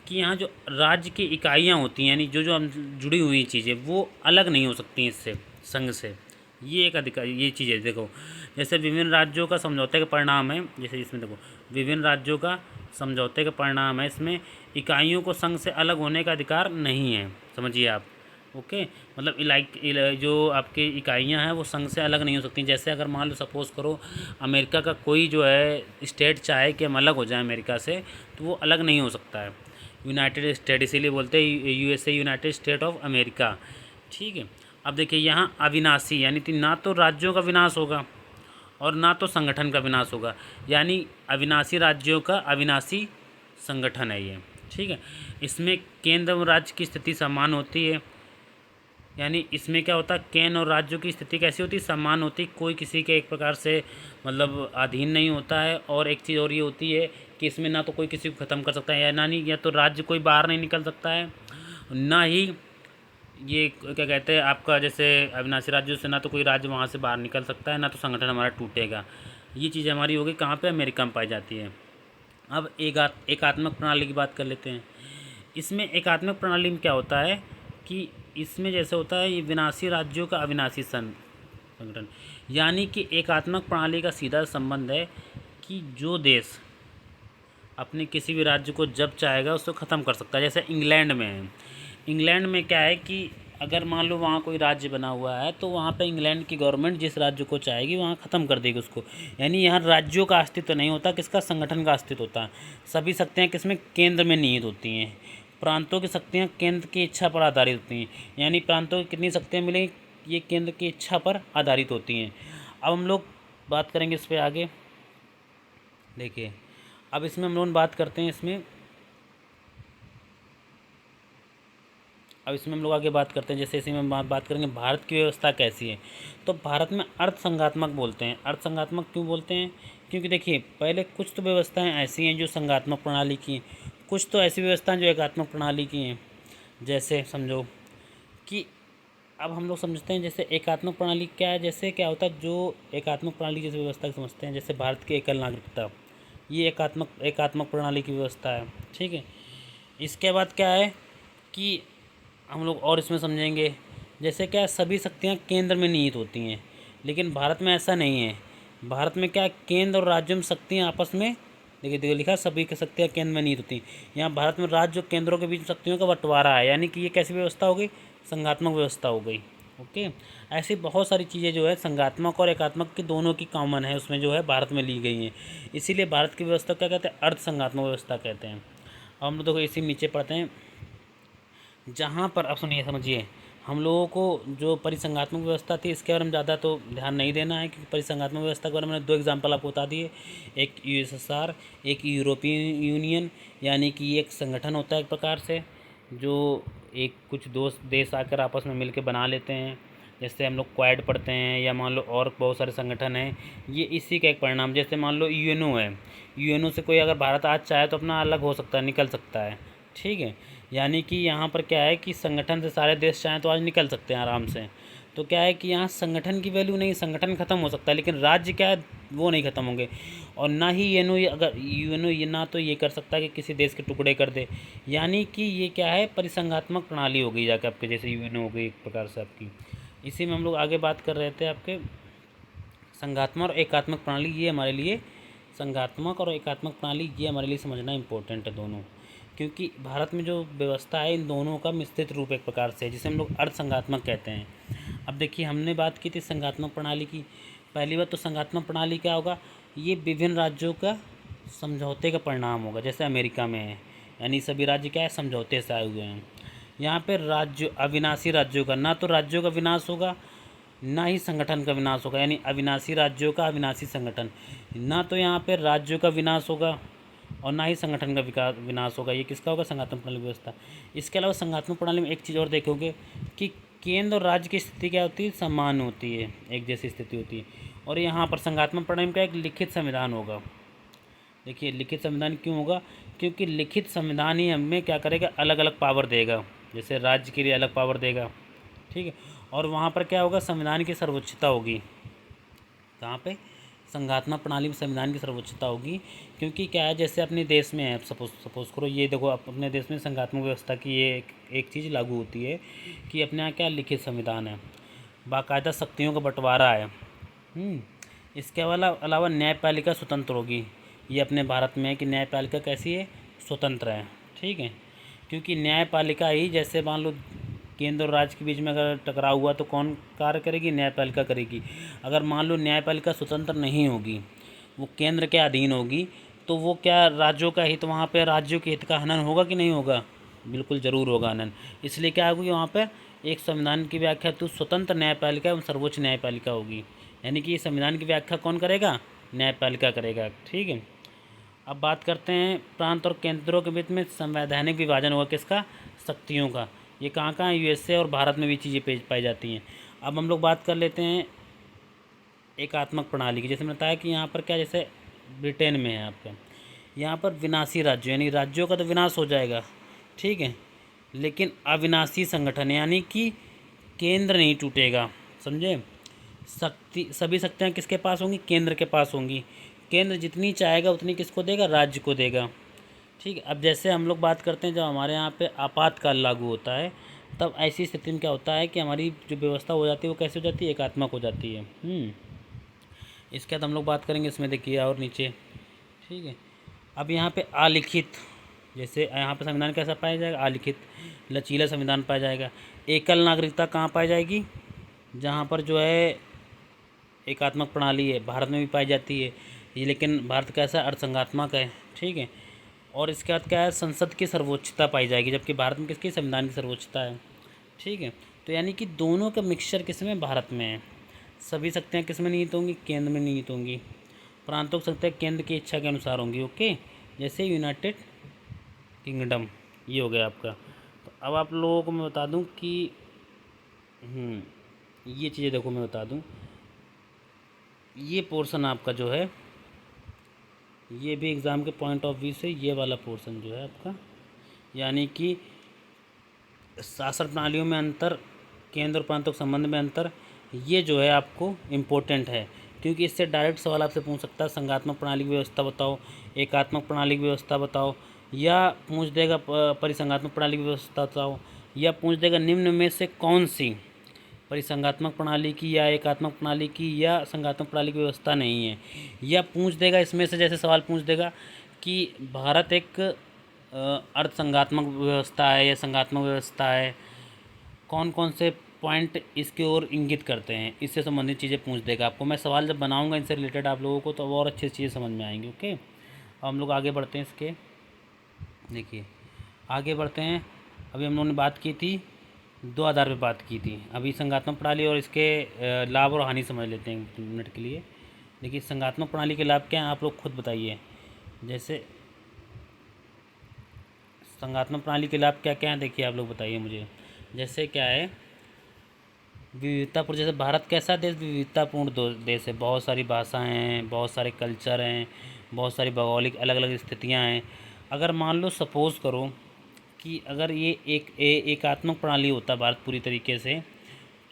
S1: कि यहाँ जो राज्य की इकाइयाँ होती हैं, यानी जो जो हम जुड़ी हुई चीज़ें, वो अलग नहीं हो सकती हैं इससे, संघ से। ये एक अधिकार, ये चीज़ है। देखो, जैसे विभिन्न राज्यों का समझौते का परिणाम है, जैसे इसमें देखो विभिन्न राज्यों का समझौते का परिणाम है, इसमें इकाइयों को संघ से अलग होने का अधिकार नहीं है, समझिए आप, ओके। मतलब जो आपकी इकाइयाँ हैं वो संघ से अलग नहीं हो सकती। जैसे अगर मान लो सपोज़ करो अमेरिका का कोई जो है स्टेट चाहे कि हम अलग हो जाए अमेरिका से, तो वो अलग नहीं हो सकता है। यूनाइटेड स्टेट इसीलिए बोलते हैं USA, United state of America, ठीक है। अब देखिए यहाँ अविनाशी, यानी कि ना तो राज्यों का विनाश होगा और ना तो संगठन का विनाश होगा, यानी अविनाशी राज्यों का अविनाशी संगठन है ये, ठीक है। इसमें केंद्र और राज्य की स्थिति समान होती है, यानी इसमें क्या होता है, केंद्र और राज्यों की स्थिति कैसी होती है, समान होती, कोई किसी के एक प्रकार से मतलब अधीन नहीं होता है। और एक चीज़ और ये होती है कि इसमें ना तो कोई किसी को ख़त्म कर सकता है, या तो राज्य कोई बाहर नहीं निकल सकता है, ना ही ये क्या कहते हैं आपका, जैसे अविनाशी राज्यों से ना तो कोई राज्य वहाँ से बाहर निकल सकता है, ना तो संगठन हमारा टूटेगा। ये चीज़ हमारी होगी कहाँ पे, अमेरिका में पाई जाती है। अब एकात्मक प्रणाली की बात कर लेते हैं। इसमें एकात्मक प्रणाली में क्या होता है कि इसमें जैसे होता है ये विनाशी राज्यों का अविनाशी संगठन, यानी कि एकात्मक प्रणाली का सीधा संबंध है कि जो देश अपने किसी भी राज्य को जब चाहेगा उसको ख़त्म कर सकता है। जैसे इंग्लैंड में है, इंग्लैंड में क्या है कि अगर मान लो वहाँ कोई राज्य बना हुआ है तो वहाँ पे इंग्लैंड की गवर्नमेंट जिस राज्य को चाहेगी वहाँ ख़त्म कर देगी उसको। यानी यहाँ राज्यों का अस्तित्व नहीं होता, किसका, संगठन का अस्तित्व होता है। सभी शक्तियाँ किसमें, केंद्र में निहित होती हैं। प्रांतों की शक्तियाँ केंद्र की इच्छा पर आधारित होती हैं, यानी प्रांतों को कितनी शक्तियाँ मिलेंगी, ये केंद्र की इच्छा पर आधारित होती हैं। अब हम लोग बात करेंगे इस पर आगे। देखिए अब इसमें हम लोग बात करते हैं इसमें हम लोग आगे बात करते हैं। जैसे इसमें हम बात करेंगे भारत की व्यवस्था कैसी है। तो भारत में अर्धसंघात्मक बोलते हैं। अर्धसंघात्मक क्यों बोलते हैं, क्योंकि देखिए पहले कुछ तो व्यवस्थाएं ऐसी हैं जो संघात्मक प्रणाली की हैं, कुछ तो ऐसी व्यवस्थाएं जो एकात्मक प्रणाली की हैं। जैसे समझो कि अब हम लोग समझते हैं जैसे एकात्मक प्रणाली क्या है। जैसे क्या होता है, जो एकात्मक प्रणाली जैसे व्यवस्था समझते हैं, जैसे भारत की एकल नागरिकता, ये एकात्मक प्रणाली की व्यवस्था है। ठीक है, इसके बाद क्या है कि हम लोग और इसमें समझेंगे, जैसे क्या सभी शक्तियाँ केंद्र में निहित होती हैं, लेकिन भारत में ऐसा नहीं है। भारत में क्या केंद्र और राज्यों में शक्तियाँ आपस में, देखिए देखिए लिखा सभी की शक्तियाँ केंद्र में निहित होती हैं। यहाँ भारत में राज्य और केंद्रों के बीच शक्तियों का बंटवारा है, यानी कि ये कैसी व्यवस्था हो गई, संघात्मक व्यवस्था हो गई। ओके, ऐसी बहुत सारी चीज़ें जो है संघात्मक और एकात्मक की दोनों की कॉमन है, उसमें जो है भारत में ली गई हैं। इसीलिए भारत की व्यवस्था क्या कहते हैं, अर्ध संघात्मक व्यवस्था कहते हैं। अब हम लोग देखो इसी नीचे पढ़ते हैं, जहाँ पर अब सुनिए समझिए, हम लोगों को जो परिसंघात्मक व्यवस्था थी इसके बारे में ज़्यादा तो ध्यान नहीं देना है, क्योंकि परिसंघात्मक व्यवस्था के बारे में मैंने 2 एग्जाम्पल आपको बता दिए। एक यूएसएसआर, एक यूरोपियन यूनियन, यानी कि एक संगठन होता है एक प्रकार से, जो एक कुछ दोस्त देश आकर आपस में मिल के बना लेते हैं। जैसे हम लोग क्वाड पढ़ते हैं, या मान लो और बहुत सारे संगठन हैं, ये इसी का एक परिणाम। जैसे मान लो यूएनओ है, यूएनओ से कोई अगर भारत आज चाहे तो अपना अलग हो सकता है, निकल सकता है। ठीक है, यानी कि यहाँ पर क्या है कि संगठन से सारे देश चाहें तो आज निकल सकते हैं आराम से। तो क्या है कि यहाँ संगठन की वैल्यू नहीं, संगठन ख़त्म हो सकता है लेकिन राज्य क्या है वो नहीं ख़त्म होंगे। और ना ही यूएनओ, अगर यूएनओ ये ना तो ये कर सकता है कि किसी देश के टुकड़े कर दे, यानी कि ये क्या है परिसंघात्मक प्रणाली हो गई जाकर आपके, जैसे यूएनओ हो गई एक प्रकार से आपकी। इसी में हम लोग आगे बात कर रहे थे आपके संघात्मक और एकात्मक प्रणाली, ये हमारे लिए संघात्मक और एकात्मक प्रणाली ये हमारे लिए समझना इम्पोर्टेंट है दोनों, क्योंकि भारत में जो व्यवस्था है इन दोनों का मिश्रित रूप एक प्रकार से है, जिसे हम लोग अर्धसंघात्मक कहते हैं। अब देखिए हमने बात की थी संघात्मक प्रणाली की। पहली बात तो संघात्मक प्रणाली क्या होगा, ये विभिन्न राज्यों का समझौते का परिणाम होगा, जैसे अमेरिका में है, यानी सभी राज्य क्या है समझौते से आए हुए हैं। यहाँ पर राज्य अविनाशी राज्यों का, ना तो राज्यों का विनाश होगा ना ही संगठन का विनाश होगा, यानी अविनाशी राज्यों का अविनाशी संगठन, ना तो यहाँ पर राज्यों का विनाश होगा और ना ही संगठन का विनाश होगा। ये किसका होगा, संघात्मक प्रणाली व्यवस्था। इसके अलावा संघात्मक प्रणाली में एक चीज़ और देखोगे कि केंद्र और राज्य की स्थिति क्या होती है, समान होती है, एक जैसी स्थिति होती है। और यहाँ पर संघात्मक प्रणाली में क्या एक लिखित संविधान होगा। देखिए लिखित संविधान क्यों होगा, क्योंकि लिखित संविधान ही हमें क्या करेगा, अलग अलग पावर देगा, जैसे राज्य के लिए अलग पावर देगा। ठीक है, और वहाँ पर क्या होगा, संविधान की सर्वोच्चता होगी। कहाँ पे, संघात्मक प्रणाली में संविधान की सर्वोच्चता होगी, क्योंकि क्या है जैसे अपने देश में है, सपोज करो ये देखो अपने देश में संघात्मक व्यवस्था की ये एक चीज़ लागू होती है कि अपने यहाँ क्या लिखित संविधान है, बाकायदा शक्तियों का बंटवारा है। इसके अलावा न्यायपालिका स्वतंत्र होगी। ये अपने भारत में है कि न्यायपालिका कैसी है, स्वतंत्र है। ठीक है, क्योंकि न्यायपालिका ही, जैसे मान लो केंद्र और राज्य के बीच में अगर टकराव हुआ तो कौन कार्य करेगी, न्यायपालिका करेगी। अगर मान लो न्यायपालिका स्वतंत्र नहीं होगी, वो केंद्र के अधीन होगी, तो वो क्या राज्यों का हित, वहाँ पे राज्यों के हित का हनन होगा कि नहीं होगा, बिल्कुल ज़रूर होगा हनन। इसलिए क्या होगी वहाँ पर एक संविधान की व्याख्या तो स्वतंत्र न्यायपालिका एवं सर्वोच्च न्यायपालिका होगी, यानी कि संविधान की व्याख्या कौन करेगा, न्यायपालिका करेगा। ठीक है, अब बात करते हैं प्रांत और केंद्रों के बीच में संवैधानिक विभाजन होगा किसका, शक्तियों का। ये कहाँ कहाँ, यूएसए और भारत में भी चीज़ें पाई जाती हैं। अब हम लोग बात कर लेते हैं एकात्मक प्रणाली की। जैसे मैंने बताया कि यहाँ पर क्या, जैसे ब्रिटेन में है आपका, यहाँ पर विनाशी राज्य, यानी राज्यों का तो विनाश हो जाएगा। ठीक है, लेकिन अविनाशी संगठन, यानी कि केंद्र नहीं टूटेगा, समझे। सभी शक्तियाँ किसके पास होंगी, केंद्र के पास होंगी। केंद्र जितनी चाहेगा उतनी किसको देगा, राज्य को देगा। ठीक है, अब जैसे हम लोग बात करते हैं जब हमारे यहाँ पे आपातकाल लागू होता है, तब ऐसी स्थिति में क्या होता है कि हमारी जो व्यवस्था हो जाती है वो कैसे हो जाती है, एकात्मक हो जाती है। इसके बाद हम लोग बात करेंगे इसमें, देखिए और नीचे। ठीक है, अब यहाँ पे अलिखित, जैसे यहाँ पे संविधान कैसा पाया जाएगा, अलिखित लचीला संविधान पाया जाएगा। एकल नागरिकता कहाँ पाई जाएगी, जहाँ पर जो है एकात्मक प्रणाली है, भारत में भी पाई जाती है ये, लेकिन भारत कैसा अर्धसंघात्मक है। ठीक है, और इसके बाद क्या है, संसद की सर्वोच्चता पाई जाएगी, जबकि भारत में किसकी, संविधान की सर्वोच्चता है। ठीक है, तो यानी कि दोनों का मिक्सचर किस में, भारत में है। सभी शक्तियाँ किस में निहित होंगी, केंद्र में निहित होंगी। प्रांतों की शक्तियाँ केंद्र की इच्छा के अनुसार होंगी। ओके, जैसे यूनाइटेड किंगडम, ये हो गया आपका। तो अब आप लोगों को मैं बता दूं कि ये चीज़ें देखो, मैं बता दूं, ये पोर्शन आपका जो है, ये भी एग्ज़ाम के पॉइंट ऑफ व्यू से ये वाला पोर्शन जो है आपका, यानी कि शासन प्रणालियों में अंतर, केंद्र और प्रांतों के संबंध में अंतर, ये जो है आपको इम्पोर्टेंट है, क्योंकि इससे डायरेक्ट सवाल आपसे पूछ सकता है, संघात्मक प्रणाली की व्यवस्था बताओ, एकात्मक प्रणाली की व्यवस्था बताओ, या पूछ देगा परिसंघात्मक प्रणाली की व्यवस्था बताओ, या पूछ देगा निम्न में से कौन सी परिसंघात्मक प्रणाली की या एकात्मक प्रणाली की या संघात्मक प्रणाली की व्यवस्था नहीं है, या पूछ देगा इसमें से, जैसे सवाल पूछ देगा कि भारत एक अर्धसंघात्मक व्यवस्था है या संघात्मक व्यवस्था है, कौन कौन से पॉइंट इसकी ओर इंगित करते हैं, इससे संबंधित चीज़ें पूछ देगा आपको। मैं सवाल जब बनाऊंगा इनसे रिलेटेड आप लोगों को, तो और अच्छी चीज़ें समझ में आएंगी। ओके, अब हम लोग आगे बढ़ते हैं इसके, देखिए आगे बढ़ते हैं। अभी हम लोगों ने बात की थी, दो आधार पे बात की थी। अभी संघात्मक प्रणाली और इसके लाभ और हानि समझ लेते हैं 2 मिनट के लिए। देखिए संघात्मक प्रणाली के लाभ क्या हैं, आप लोग खुद बताइए। जैसे संघात्मक प्रणाली के लाभ क्या क्या हैं, देखिए आप लोग बताइए मुझे। जैसे क्या है, विविधतापूर्ण, जैसे भारत कैसा देश, विविधतापूर्ण देश है, बहुत सारी भाषाएं हैं, बहुत सारे कल्चर हैं, बहुत सारी भौगोलिक अलग अलग स्थितियां हैं। अगर मान लो सपोज़ करो कि अगर ये एकात्मक प्रणाली होता भारत पूरी तरीके से,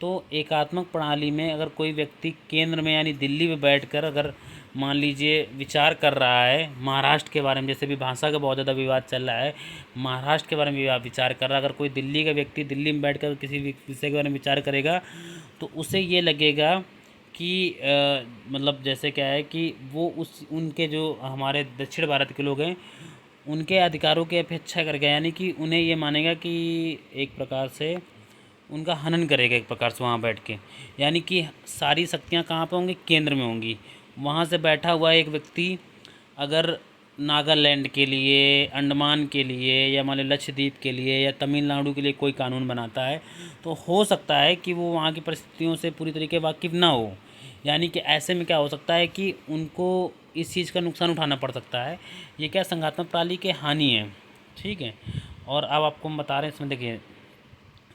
S1: तो एकात्मक प्रणाली में अगर कोई व्यक्ति केंद्र में यानी दिल्ली में बैठकर अगर मान लीजिए विचार कर रहा है महाराष्ट्र के बारे में, जैसे भी भाषा का बहुत ज़्यादा विवाद चल रहा है, महाराष्ट्र के बारे में विचार कर रहा है, अगर कोई दिल्ली का व्यक्ति दिल्ली में बैठकर किसी विषय के बारे में विचार करेगा, तो उसे ये लगेगा कि मतलब जैसे क्या है कि वो उनके जो हमारे दक्षिण भारत के लोग हैं उनके अधिकारों की अपेक्षा करेगा, यानी कि उन्हें ये मानेगा कि एक प्रकार से उनका हनन करेगा एक प्रकार से वहाँ बैठ के, यानी कि सारी शक्तियाँ कहाँ पे होंगी, केंद्र में होंगी। वहाँ से बैठा हुआ एक व्यक्ति अगर नागालैंड के लिए, अंडमान के लिए, या मान लो लक्षद्वीप के लिए या तमिलनाडु के लिए कोई कानून बनाता है, तो हो सकता है कि वो वहाँ की परिस्थितियों से पूरी तरीके वाकिफ़ ना हो, यानी कि ऐसे में क्या हो सकता है कि उनको इस चीज़ का नुकसान उठाना पड़ सकता है। ये क्या संघात्मक प्रणाली के हानि है। ठीक है, और अब आपको हम बता रहे हैं इसमें, देखिए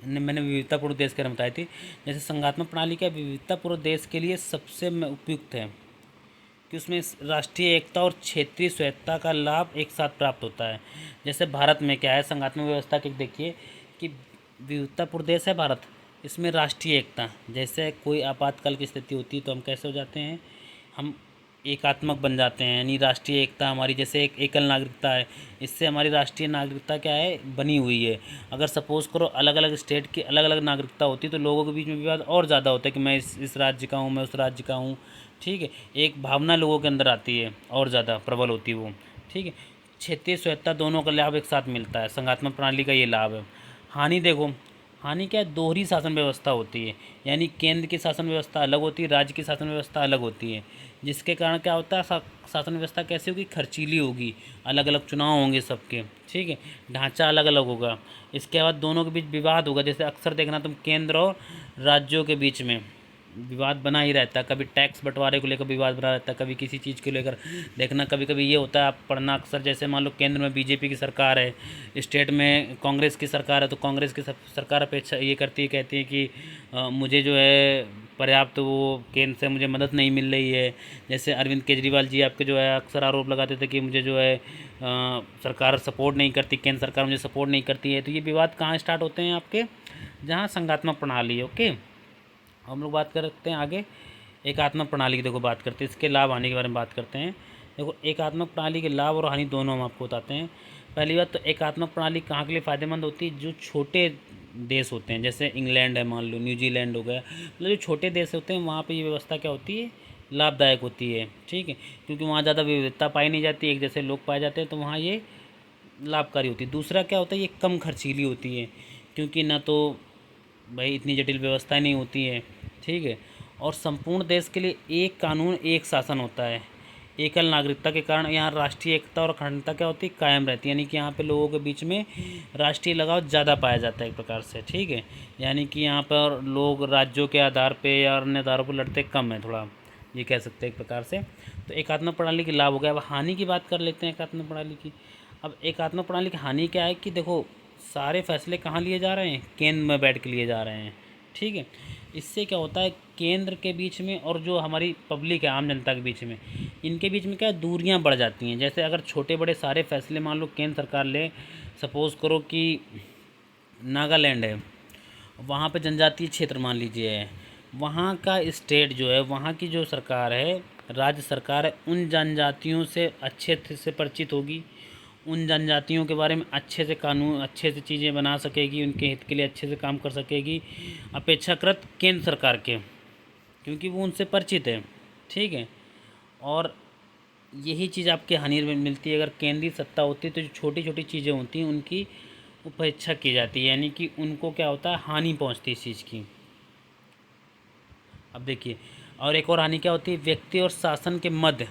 S1: मैंने विविधतापूर्ण देश के बारे में बताई थी। जैसे संघात्मक प्रणाली क्या विविधतापूर्ण देश के लिए सबसे उपयुक्त है कि उसमें राष्ट्रीय एकता और क्षेत्रीय स्वायत्तता का लाभ एक साथ प्राप्त होता है। जैसे भारत में क्या है संघात्मक व्यवस्था के, देखिए कि विविधतापूर्ण देश है भारत, इसमें राष्ट्रीय एकता, जैसे कोई आपातकाल की स्थिति होती है तो हम कैसे हो जाते हैं, हम एकात्मक बन जाते हैं, यानी राष्ट्रीय एकता हमारी, जैसे एक एकल नागरिकता है, इससे हमारी राष्ट्रीय नागरिकता क्या है, बनी हुई है। अगर सपोज़ करो अलग अलग स्टेट की अलग अलग नागरिकता होती है तो लोगों के बीच में विवाद और ज़्यादा होता है कि मैं इस राज्य का हूँ, मैं उस राज्य का हूँ। ठीक है, एक भावना लोगों के अंदर आती है और ज़्यादा प्रबल होती है वो। ठीक है, क्षेत्रीय स्वायत्तता दोनों का लाभ एक साथ मिलता है, संघात्मक प्रणाली का ये लाभ है। हानि देखो, हानि क्या है, दोहरी शासन व्यवस्था होती है, यानी केंद्र की शासन व्यवस्था अलग होती है, राज्य की शासन व्यवस्था अलग होती है, जिसके कारण क्या होता है शासन व्यवस्था कैसी होगी, खर्चीली होगी, अलग अलग चुनाव होंगे सबके। ठीक है, ढांचा अलग अलग होगा। इसके बाद दोनों के बीच विवाद होगा, जैसे अक्सर देखना तुम केंद्र और राज्यों के बीच में विवाद बना ही रहता है, कभी टैक्स बंटवारे को लेकर विवाद बना रहता है, कभी किसी चीज़ को लेकर देखना, कभी कभी ये होता है आप पढ़ना अक्सर, जैसे मान लो केंद्र में बीजेपी की सरकार है, स्टेट में कांग्रेस की सरकार है, तो कांग्रेस की सरकार अपेक्षा ये करती है, कहती है कि मुझे जो है पर्याप्त वो केंद्र से मुझे मदद नहीं मिल रही है। जैसे अरविंद केजरीवाल जी आपके जो है अक्सर आरोप लगाते थे कि मुझे जो है सरकार सपोर्ट नहीं करती, केंद्र सरकार मुझे सपोर्ट नहीं करती है। तो ये विवाद कहाँ स्टार्ट होते हैं आपके, जहाँ संघात्मक प्रणाली है। ओके, हम लोग बात करते हैं आगे एकात्मक प्रणाली की। देखो बात करते हैं इसके लाभ हानि के बारे में बात करते हैं। देखो एकात्मक प्रणाली के लाभ और हानि दोनों हम आपको बताते हैं। पहली बात तो एकात्मक प्रणाली कहाँ के लिए फ़ायदेमंद होती है, जो छोटे देश होते हैं, जैसे इंग्लैंड है, मान लो न्यूजीलैंड हो गया, मतलब जो छोटे देश होते हैं वहाँ पे ये व्यवस्था क्या होती है, लाभदायक होती है। ठीक है, क्योंकि वहाँ ज़्यादा विविधता पाई नहीं जाती, एक जैसे लोग पाए जाते हैं, तो वहाँ ये लाभकारी होती है। दूसरा क्या होता है, ये कम खर्चीली होती है, क्योंकि ना तो भाई इतनी जटिल व्यवस्थाएं नहीं होती है। ठीक है, और संपूर्ण देश के लिए एक कानून एक शासन होता है, एकल नागरिकता के कारण यहाँ राष्ट्रीय एकता और अखंडता क्या होती है, कायम रहती है। यानी कि यहाँ पे लोगों के बीच में राष्ट्रीय लगाव ज़्यादा पाया जाता है एक प्रकार से, ठीक है। यानी कि यहाँ पर लोग राज्यों के आधार पे या अन्य आधारों पर लड़ते कम है, थोड़ा ये कह सकते हैं एक प्रकार से। तो एकात्मक प्रणाली के लाभ हो गया। अब हानि की बात कर लेते हैं एकात्मक प्रणाली की। अब एकात्मक प्रणाली की हानि क्या है कि देखो, सारे फैसले कहाँ लिए जा रहे हैं, केंद्र में बैठ के लिए जा रहे हैं, ठीक है। इससे क्या होता है, केंद्र के बीच में और जो हमारी पब्लिक है, आम जनता के बीच में, इनके बीच में क्या है, दूरियां बढ़ जाती हैं। जैसे अगर छोटे बड़े सारे फैसले मान लो केंद्र सरकार ले, सपोज़ करो कि नागालैंड है, वहाँ पे जनजातीय क्षेत्र मान लीजिए है, वहाँ का स्टेट जो है, वहाँ की जो सरकार है, राज्य सरकार है, उन जनजातियों से अच्छे से परिचित होगी, उन जनजातियों के बारे में अच्छे से कानून, अच्छे से चीज़ें बना सकेगी, उनके हित के लिए अच्छे से काम कर सकेगी अपेक्षाकृत केंद्र सरकार के, क्योंकि वो उनसे परिचित है, ठीक है। और यही चीज़ आपके हानि में मिलती है। अगर केंद्रीय सत्ता होती है तो जो छोटी छोटी चीज़ें होती हैं उनकी उपेक्षा की जाती है, यानी कि उनको क्या होता है, हानि पहुंचती है इस चीज़ की। अब देखिए, और एक और हानि क्या होती है, व्यक्ति और शासन के मध्य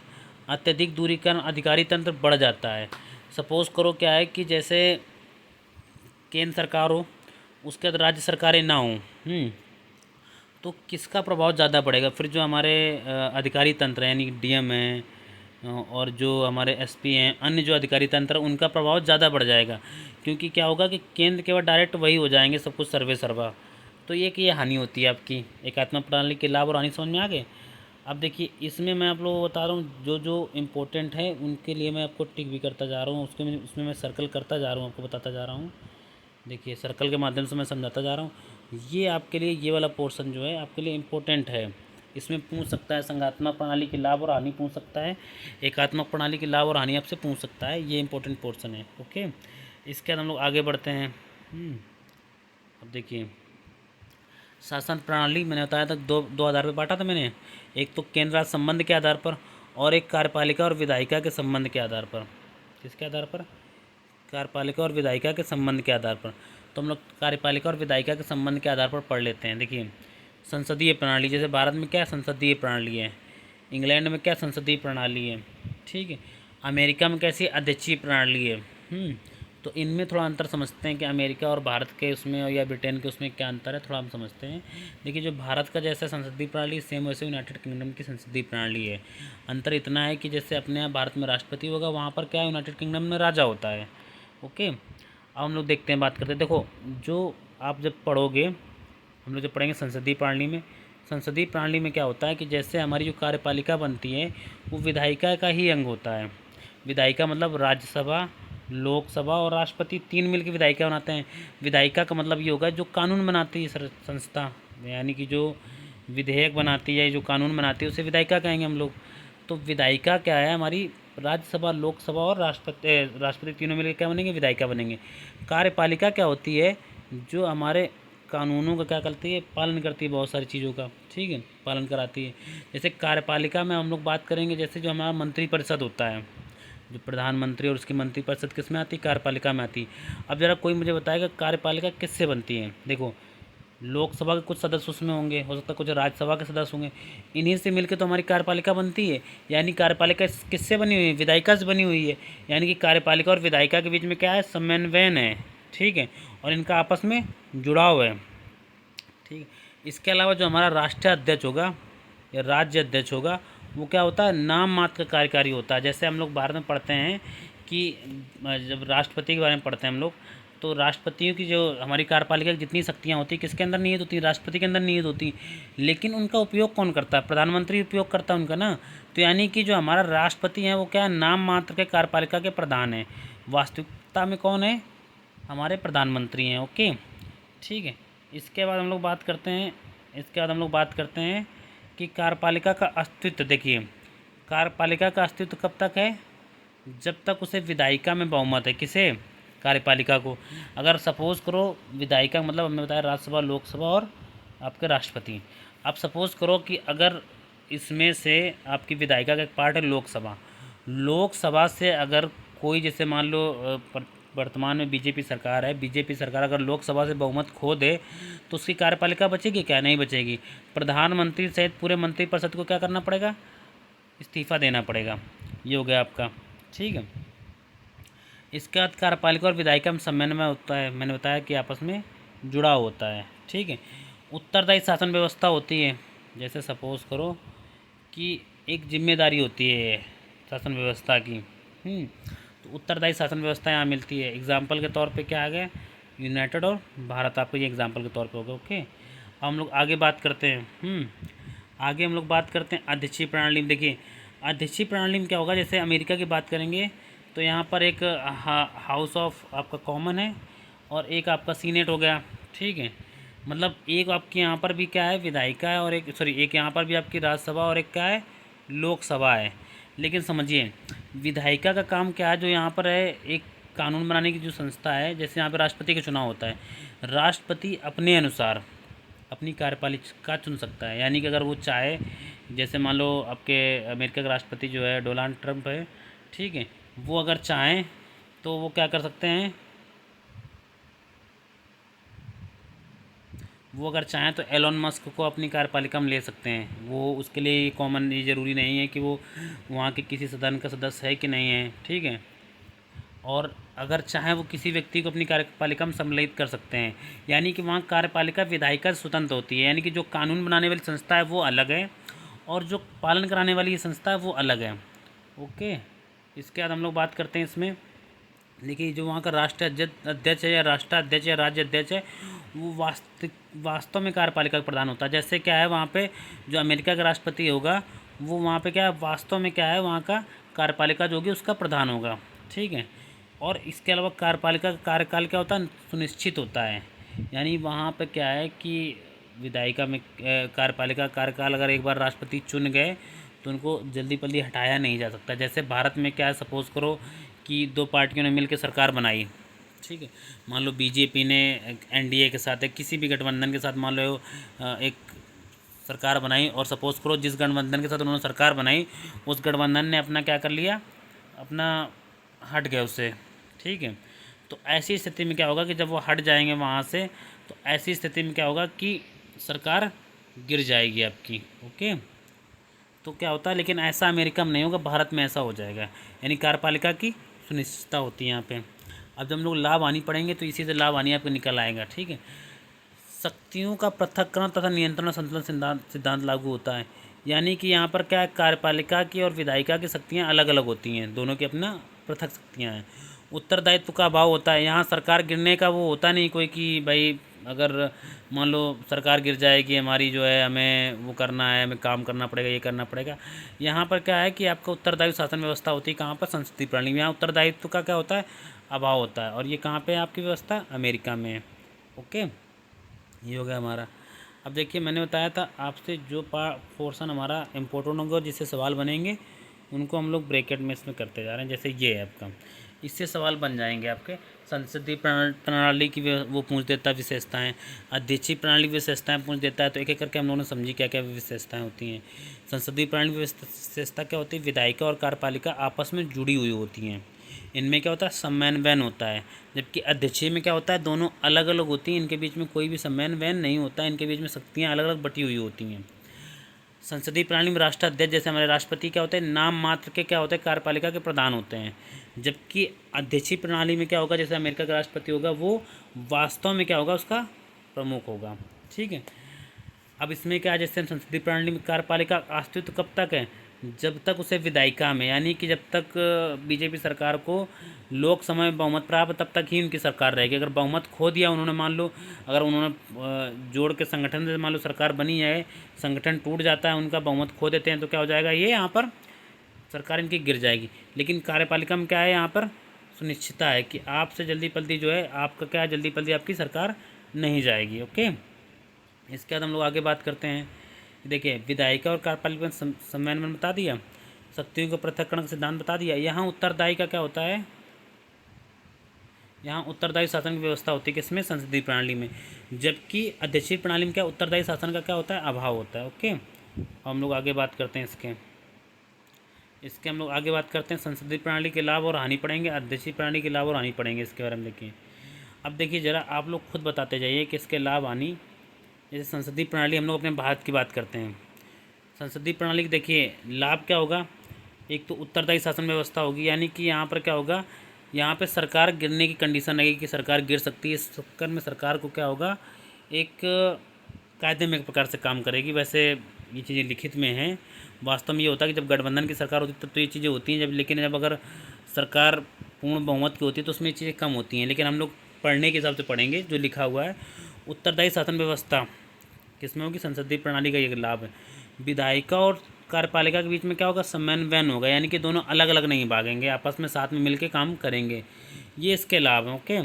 S1: अत्यधिक दूरीकरण, अधिकारी तंत्र बढ़ जाता है। सपोज़ करो क्या है कि जैसे केंद्र सरकार हो, उसके बाद राज्य सरकारें ना हों, तो किसका प्रभाव ज़्यादा पड़ेगा, फिर जो हमारे अधिकारी तंत्र हैं, यानी डीएम हैं और जो हमारे एसपी हैं, अन्य जो अधिकारी तंत्र, उनका प्रभाव ज़्यादा बढ़ जाएगा। क्योंकि क्या होगा कि केंद्र के बाद डायरेक्ट वही हो जाएंगे, सब कुछ सर्वे सर्वा। तो ये हानि होती है आपकी। एकात्मक प्रणाली के लाभ और हानि समझ में आ गए। अब देखिए, इसमें मैं आप लोगों को बता रहा हूँ जो जो इम्पोर्टेंट है उनके लिए मैं आपको टिक भी करता जा रहा हूँ, उसमें मैं सर्कल करता जा रहा हूँ, आपको बताता जा रहा हूँ। देखिए, सर्कल के माध्यम से मैं समझाता जा रहा हूँ। ये आपके लिए, ये वाला पोर्शन जो है आपके लिए इम्पोर्टेंट है। इसमें पूछ सकता है संघात्मक प्रणाली के लाभ और हानि पूछ सकता है, एकात्मक प्रणाली के लाभ और हानि आपसे पूछ सकता है। ये इंपॉर्टेंट पोर्शन है, ओके। इसके बाद हम लोग आगे बढ़ते हैं। अब देखिए, शासन प्रणाली मैंने बताया था दो आधार पर बांटा था मैंने, एक तो केंद्र राज्य संबंध के आधार पर और एक कार्यपालिका और विधायिका के संबंध के आधार पर। किसके आधार पर, कार्यपालिका और विधायिका के संबंध के आधार पर। तो हम लोग कार्यपालिका और विधायिका के संबंध के आधार पर पढ़ लेते हैं। देखिए, संसदीय प्रणाली, जैसे भारत में क्या संसदीय प्रणाली है, इंग्लैंड में क्या संसदीय प्रणाली है, ठीक है, अमेरिका में कैसी अध्यक्षीय प्रणाली है। तो इनमें थोड़ा अंतर समझते हैं कि अमेरिका और भारत के उसमें या ब्रिटेन के उसमें क्या अंतर है, थोड़ा हम समझते हैं। देखिए, जो भारत का जैसा संसदीय प्रणाली सेम वैसे यूनाइटेड किंगडम की संसदीय प्रणाली है। अंतर इतना है कि जैसे अपने यहाँ भारत में राष्ट्रपति होगा, वहाँ पर क्या है, यूनाइटेड किंगडम में राजा होता है, ओके। अब हम लोग देखते हैं, बात करते हैं। देखो, जो आप जब पढ़ोगे, हम लोग जब पढ़ेंगे संसदीय प्रणाली में, संसदीय प्रणाली में क्या होता है कि जैसे हमारी जो कार्यपालिका बनती है वो विधायिका का ही अंग होता है। विधायिका मतलब राज्यसभा, लोकसभा और राष्ट्रपति, तीन मिलकर विधायिका बनाते हैं। विधायिका का मतलब ये होगा जो कानून बनाती है संस्था, यानी कि जो विधेयक बनाती है, जो कानून बनाती है, उसे विधायिका कहेंगे हम लोग। तो विधायिका क्या है, हमारी राज्यसभा, लोकसभा और राष्ट्रपति तीनों मिलकर क्या बनेंगे, विधायिका बनेंगे। कार्यपालिका क्या होती है, जो हमारे कानूनों का क्या करती है, पालन करती है, बहुत सारी चीज़ों का, ठीक है, पालन कराती है। जैसे कार्यपालिका में हम लोग बात करेंगे, जैसे जो हमारा मंत्रिपरिषद होता है, जो प्रधानमंत्री और उसकी मंत्रिपरिषद किस में आती है, कार्यपालिका में आती है। अब ज़रा कोई मुझे बताएगा कार्यपालिका किससे बनती है। देखो, लोकसभा के कुछ सदस्य उसमें होंगे, हो सकता है कुछ राज्यसभा के सदस्य होंगे, इन्हीं से मिलकर तो हमारी कार्यपालिका बनती है। यानी कार्यपालिका किससे बनी हुई है, विधायिका से बनी हुई है। यानी कि कार्यपालिका और विधायिका के बीच में क्या है, समन्वयन है, ठीक है, और इनका आपस में जुड़ाव है, ठीक है। इसके अलावा जो हमारा राष्ट्रीय अध्यक्ष होगा या राज्य अध्यक्ष होगा, वो क्या होता है, नाम मात्र का कार्यकारी होता है। जैसे हम लोग भारत में पढ़ते हैं कि जब राष्ट्रपति के बारे में पढ़ते हैं हम लोग, तो राष्ट्रपतियों की जो हमारी कार्यपालिका की जितनी शक्तियाँ होती हैं, किसके अंदर निहित होती हैं, राष्ट्रपति के अंदर निहित होती। लेकिन उनका उपयोग कौन करता है, प्रधानमंत्री उपयोग करता है उनका ना। तो यानी कि जो हमारा राष्ट्रपति हैं वो क्या है, नाम मात्र के कार्यपालिका के प्रधान हैं, वास्तविकता में कौन है, हमारे प्रधानमंत्री हैं, ओके, ठीक है। इसके बाद हम लोग बात करते हैं कि कार्यपालिका का अस्तित्व। देखिए, कार्यपालिका का अस्तित्व कब तक है, जब तक उसे विधायिका में बहुमत है, किसे, कार्यपालिका को। अगर सपोज़ करो विधायिका मतलब हमने बताया राज्यसभा, लोकसभा और आपके राष्ट्रपति। अब सपोज़ करो कि अगर इसमें से आपकी विधायिका का एक पार्ट है लोकसभा, लोकसभा से अगर कोई, जैसे मान लो वर्तमान में बीजेपी सरकार है, बीजेपी सरकार अगर लोकसभा से बहुमत खो दे तो उसकी कार्यपालिका बचेगी क्या, नहीं बचेगी। प्रधानमंत्री सहित पूरे मंत्रिपरिषद को क्या करना पड़ेगा, इस्तीफ़ा देना पड़ेगा। ये हो गया आपका, ठीक है। इसके बाद कार्यपालिका और विधायिका में समन्वय होता है, मैंने बताया कि आपस में जुड़ा होता है, ठीक है। उत्तरदायी शासन व्यवस्था होती है, जैसे सपोज़ करो कि एक जिम्मेदारी होती है शासन व्यवस्था की, तो उत्तरदायी शासन व्यवस्था यहाँ मिलती है। एग्जाम्पल के तौर पे क्या आ गया, यूनाइटेड और भारत, आपको ये एग्जाम्पल के तौर पे होगा, ओके। अब हम लोग आगे बात करते हैं, आगे हम लोग बात करते हैं अध्यक्षीय प्रणाली में। देखिए अध्यक्षीय प्रणाली में क्या होगा, जैसे अमेरिका की बात करेंगे तो यहाँ पर एक हाउस ऑफ आपका कॉमन है और एक आपका सीनेट हो गया, ठीक है। मतलब एक आपके यहाँ पर भी क्या है, विधायिका है, और एक एक यहाँ पर भी आपकी राज्यसभा और एक क्या है, लोकसभा है। लेकिन समझिए विधायिका का काम क्या है, जो यहाँ पर है एक कानून बनाने की जो संस्था है, जैसे यहाँ पर राष्ट्रपति का चुनाव होता है, राष्ट्रपति अपने अनुसार अपनी कार्यपालिका चुन सकता है। यानी कि अगर वो चाहे, जैसे मान लो आपके अमेरिका का राष्ट्रपति जो है डोनाल्ड ट्रंप है, ठीक है, वो अगर चाहें तो वो क्या कर सकते हैं, वो अगर चाहें तो एलोन मस्क को अपनी कार्यपालिका में ले सकते हैं। वो उसके लिए कॉमन ये ज़रूरी नहीं है कि वो वहाँ के किसी सदन का सदस्य है कि नहीं है, ठीक है। और अगर चाहें वो किसी व्यक्ति को अपनी कार्यपालिका में सम्मिलित कर सकते हैं। यानी कि वहाँ कार्यपालिका विधायिका स्वतंत्र होती है, यानी कि जो कानून बनाने वाली संस्था है वो अलग है और जो पालन कराने वाली संस्था है वो अलग है, ओके। इसके बाद हम लोग बात करते हैं इसमें, देखिए जो वहाँ का राष्ट्रीय अध्यक्ष है या राष्ट्राध्यक्ष या राज्य अध्यक्ष है, वो वास्तव में कार्यपालिका का प्रधान होता है। जैसे क्या है, वहाँ पे जो अमेरिका का राष्ट्रपति होगा वो वहाँ पे क्या है, वास्तव में क्या है, वहाँ का कार्यपालिका जो होगी उसका प्रधान होगा, ठीक है। और इसके अलावा कार्यपालिका का कार्यकाल क्या होता है, सुनिश्चित होता है। यानी वहाँ पे क्या है कि विधायिका में कार्यपालिका कार्यकाल अगर एक बार राष्ट्रपति चुन गए तो उनको जल्दी जल्दी हटाया नहीं जा सकता। जैसे भारत में क्या है, सपोज़ करो कि दो पार्टियों ने मिलकर सरकार बनाई, ठीक है। मान लो बीजेपी ने एनडीए के साथ, किसी भी गठबंधन के साथ मान लो एक सरकार बनाई, और सपोज़ करो जिस गठबंधन के साथ उन्होंने सरकार बनाई उस गठबंधन ने अपना क्या कर लिया, अपना हट गए उससे, ठीक है। तो ऐसी स्थिति में क्या होगा कि जब वो हट जाएंगे वहाँ से, तो ऐसी स्थिति में क्या होगा कि सरकार गिर जाएगी आपकी, ओके। तो क्या होता है, लेकिन ऐसा अमेरिका में नहीं होगा, भारत में ऐसा हो जाएगा। यानी कार्यपालिका की सुनिश्चितता होती है यहाँ पे। अब जब हम लोग लाभ हानि पढ़ेंगे तो इसी से लाभ हानि आपको निकल आएगा, ठीक है। शक्तियों का पृथक्करण तथा नियंत्रण और संतुलन सिद्धांत लागू होता है। यानी कि यहाँ पर क्या है, कार्यपालिका की और विधायिका की शक्तियाँ अलग अलग होती हैं, दोनों की अपना पृथक शक्तियाँ हैं। उत्तरदायित्व का अभाव होता है, यहाँ सरकार गिरने का वो होता नहीं कोई कि भाई अगर मान लो सरकार गिर जाएगी हमारी, जो है हमें वो करना है, हमें काम करना पड़ेगा, ये करना पड़ेगा। यहाँ पर क्या है कि आपका उत्तरदायी शासन व्यवस्था होती है, कहाँ पर, संसदीय प्रणाली में। यहाँ उत्तरदायित्व का क्या होता है, अभाव होता है। और ये कहाँ पे है आपकी व्यवस्था, अमेरिका में है, ओके। ये हो गया हमारा। अब देखिए मैंने बताया था आपसे जो पोर्शन हमारा इम्पोर्टेंट होंगे और जिससे सवाल बनेंगे उनको हम लोग ब्रैकेट में इसमें करते जा रहे हैं। जैसे ये है आपका, इससे सवाल बन जाएंगे आपके। संसदीय प्रणाली की वो पूछ देता है विशेषताएं, अध्यक्षीय प्रणाली की विशेषताएं पूछ देता है। तो एक एक करके हम लोगों ने समझी क्या क्या विशेषताएं होती हैं। संसदीय प्रणाली की विशेषता क्या होती है, विधायिका और कार्यपालिका आपस में जुड़ी हुई होती हैं, इनमें क्या होता है, समन्वयन होता है। जबकि अध्यक्षीय में क्या होता है, दोनों अलग अलग होती हैं, इनके बीच में कोई भी समन्वयन नहीं होता, इनके बीच में शक्तियाँ अलग अलग बटी हुई होती हैं। संसदीय प्रणाली में राष्ट्राध्यक्ष, जैसे हमारे राष्ट्रपति क्या होते हैं, नाम मात्र के क्या होते हैं, कार्यपालिका के प्रधान होते हैं। जबकि अध्यक्षीय प्रणाली में क्या होगा, जैसे अमेरिका का राष्ट्रपति होगा वो वास्तव में क्या होगा, उसका प्रमुख होगा, ठीक है। अब इसमें क्या है, जैसे हम संसदीय प्रणाली में कार्यपालिका अस्तित्व कब तक है, जब तक उसे विधायिका में, यानी कि जब तक बीजेपी सरकार को लोकसभा में बहुमत प्राप्त, तब तक ही उनकी सरकार रहेगी। अगर बहुमत खो दिया उन्होंने, मान लो अगर उन्होंने जोड़ के संगठन से मान लो सरकार बनी है, संगठन टूट जाता है, उनका बहुमत खो देते हैं, तो क्या हो जाएगा, ये यहाँ पर सरकार इनकी गिर जाएगी। लेकिन कार्यपालिका में क्या है, यहाँ पर सुनिश्चितता है कि आपसे जल्दी जल्दी जो है आपका क्या है, जल्दी जल्दी आपकी सरकार नहीं जाएगी, ओके। इसके बाद हम लोग आगे बात करते हैं। देखिए विधायिका और कार्यपालिका में समन्वय बता दिया, शक्तियों के पृथक्करण का सिद्धांत बता दिया। यहाँ उत्तरदायी का क्या होता है, यहाँ उत्तरदायी शासन की व्यवस्था होती है किसमें, संसदीय प्रणाली में। जबकि अध्यक्षीय प्रणाली में क्या, उत्तरदायी शासन का क्या होता है, अभाव होता है, ओके। हम लोग आगे बात करते हैं इसके हम लोग आगे बात करते हैं। संसदीय प्रणाली के लाभ और हानि पढ़ेंगे, अध्यक्षीय प्रणाली के लाभ और हानि पढ़ेंगे, इसके बारे में देखिए। अब देखिए ज़रा आप लोग खुद बताते जाइए कि इसके लाभ हानि। जैसे संसदीय प्रणाली, हम लोग अपने भारत की बात करते हैं। संसदीय प्रणाली की देखिए लाभ क्या होगा। एक तो उत्तरदायी शासन व्यवस्था होगी, यानी कि यहाँ पर क्या होगा, यहाँ पे सरकार गिरने की कंडीशन रहेगी कि सरकार गिर सकती है। इस चक्कर में सरकार को क्या होगा, एक कायदे में एक प्रकार से काम करेगी। वैसे ये चीज़ें लिखित में हैं, वास्तव में ये होता है कि जब गठबंधन की सरकार होती है तब तो ये चीज़ें होती हैं, लेकिन जब अगर सरकार पूर्ण बहुमत की होती है तो उसमें ये चीज़ें कम होती हैं। लेकिन हम लोग पढ़ने के हिसाब से पढ़ेंगे जो लिखा हुआ है। उत्तरदायी शासन व्यवस्था किसमें होगी, संसदीय प्रणाली का ये लाभ है। विधायिका और कार्यपालिका के बीच में क्या होगा, समन्वयन होगा, यानी कि दोनों अलग अलग नहीं भागेंगे, आपस में साथ में मिलकर काम करेंगे। ये इसके लाभ हैं। ओके,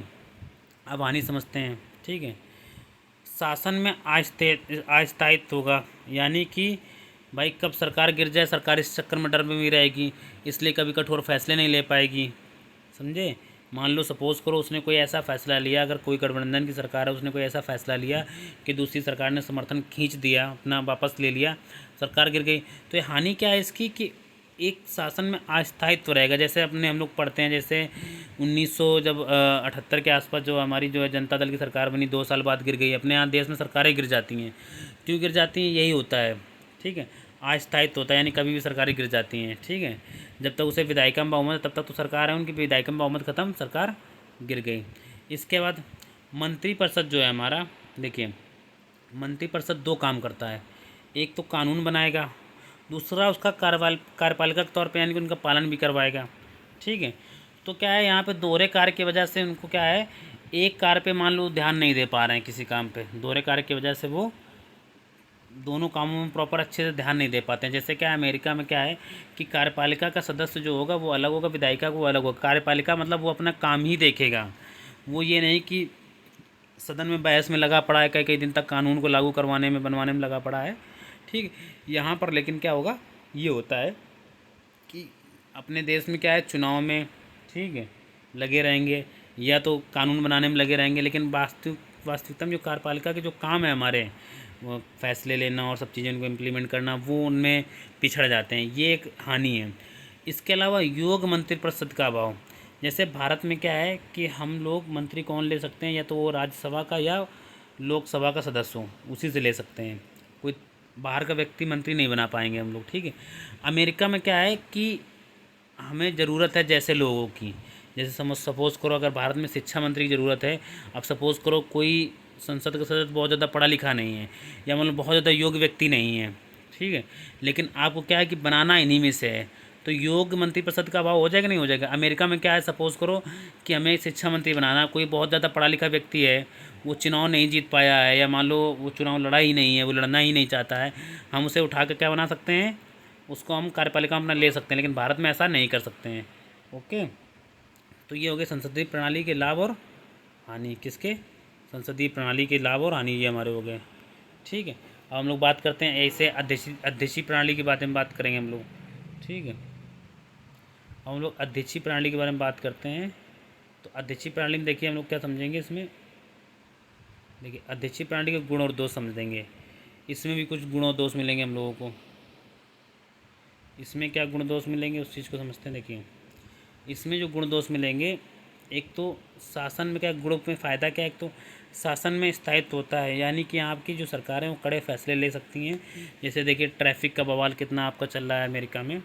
S1: अब हानि समझते हैं। ठीक है, शासन में अस्थायित्व होगा, यानी कि भाई कब सरकार गिर जाए, सरकार इस चक्कर में डर में भी रहेगी, इसलिए कभी कठोर फैसले नहीं ले पाएगी। समझे। मान लो सपोज़ करो उसने कोई ऐसा फैसला लिया, अगर कोई गठबंधन की सरकार है उसने कोई ऐसा फैसला लिया कि दूसरी सरकार ने समर्थन खींच दिया, अपना वापस ले लिया, सरकार गिर गई, तो ये हानि क्या है इसकी कि एक शासन में अस्थायित्व रहेगा। जैसे अपने हम लोग पढ़ते हैं, जैसे 1900 जब 78 के आसपास जो हमारी जो है जनता दल की सरकार बनी, 2 साल बाद गिर गई। अपने यहाँ देश में सरकारें गिर जाती हैं, क्यों गिर जाती हैं, यही होता है। ठीक है, अस्थायित्व होता है, यानी कभी भी सरकारें गिर जाती हैं। ठीक है, जब तक उसे विधायिका में बहुमत है तब तक तो सरकार है, उनकी विधायिका में बहुमत खत्म, सरकार गिर गई। इसके बाद मंत्रिपरिषद जो है हमारा, देखिए मंत्रिपरिषद 2 काम करता है। एक तो कानून बनाएगा, दूसरा उसका कार्यपालिका के तौर पे, यानी कि उनका पालन भी करवाएगा। ठीक है, तो क्या है यहाँ पे दोहरे कार्य की वजह से उनको क्या है, एक कार्य पे मान लो ध्यान नहीं दे पा रहे हैं किसी काम पे, दोहरे कार्य की वजह से वो दोनों कामों में प्रॉपर अच्छे से ध्यान नहीं दे पाते हैं। जैसे क्या है, अमेरिका में क्या है कि कार्यपालिका का सदस्य जो होगा वो अलग होगा, विधायिका को अलग होगा। कार्यपालिका मतलब वो अपना काम ही देखेगा, वो ये नहीं कि सदन में बहस में लगा पड़ा है, कई कई दिन तक कानून को लागू करवाने में बनवाने में लगा पड़ा है। ठीक, यहाँ पर लेकिन क्या होगा, ये होता है कि अपने देश में क्या है, चुनाव में ठीक है लगे रहेंगे या तो कानून बनाने में लगे रहेंगे, लेकिन वास्तविकता में जो कार्यपालिका के जो काम है हमारे, वो फैसले लेना और सब चीज़ें उनको इम्प्लीमेंट करना, वो उनमें पिछड़ जाते हैं। ये एक हानि है। इसके अलावा योग मंत्रिपरिषद का अभाव, जैसे भारत में क्या है कि हम लोग मंत्री कौन ले सकते हैं, या तो वो राज्यसभा का या लोकसभा का सदस्य हो, उसी से ले सकते हैं, कोई बाहर का व्यक्ति मंत्री नहीं बना पाएंगे हम लोग। ठीक है, अमेरिका में क्या है कि हमें ज़रूरत है जैसे लोगों की, जैसे सपोज़ करो अगर भारत में शिक्षा मंत्री की ज़रूरत है, अब सपोज़ करो कोई संसद का सदस्य बहुत ज़्यादा पढ़ा लिखा नहीं है, या मतलब बहुत ज़्यादा योग्य व्यक्ति नहीं है, ठीक है, लेकिन आपको क्या है कि बनाना इन्हीं में से है, तो योग मंत्रिपरिषद का अभाव हो जाएगा, नहीं हो जाएगा। अमेरिका में क्या है, सपोज़ करो कि हमें शिक्षा मंत्री बनाना, कोई बहुत ज़्यादा पढ़ा लिखा व्यक्ति है, वो चुनाव नहीं जीत पाया है, या मान लो वो चुनाव लड़ा ही नहीं है, वो लड़ना ही नहीं चाहता है, हम उसे उठा कर क्या बना सकते हैं, उसको हम कार्यपालिका में अपना ले सकते हैं, लेकिन भारत में ऐसा नहीं कर सकते हैं। ओके, तो ये हो गए संसदीय प्रणाली के लाभ और हानि। किसके, संसदीय प्रणाली के लाभ और हानि, ये हमारे हो गए। ठीक है, अब हम लोग बात करते हैं ऐसे अध्यक्षीय प्रणाली के बारे में बात करेंगे हम लोग। ठीक है, अब हम लोग अध्यक्षीय प्रणाली के बारे में बात करते हैं। तो अध्यक्षीय प्रणाली में देखिए हम लोग क्या समझेंगे इसमें, देखिए अध्यक्षीय प्रणाली के गुण और दोष समझेंगे। इसमें भी कुछ गुण और दोष मिलेंगे हम लोगों को। इसमें क्या गुण दोष मिलेंगे उस चीज़ को समझते हैं। देखिए इसमें जो गुण दोष मिलेंगे, एक तो शासन में क्या गुणों में फ़ायदा क्या है, एक तो शासन में स्थायित्व होता है, यानी कि आपकी जो सरकारें वो कड़े फैसले ले सकती हैं। जैसे देखिए ट्रैफिक का बवाल कितना आपका चल रहा है अमेरिका में,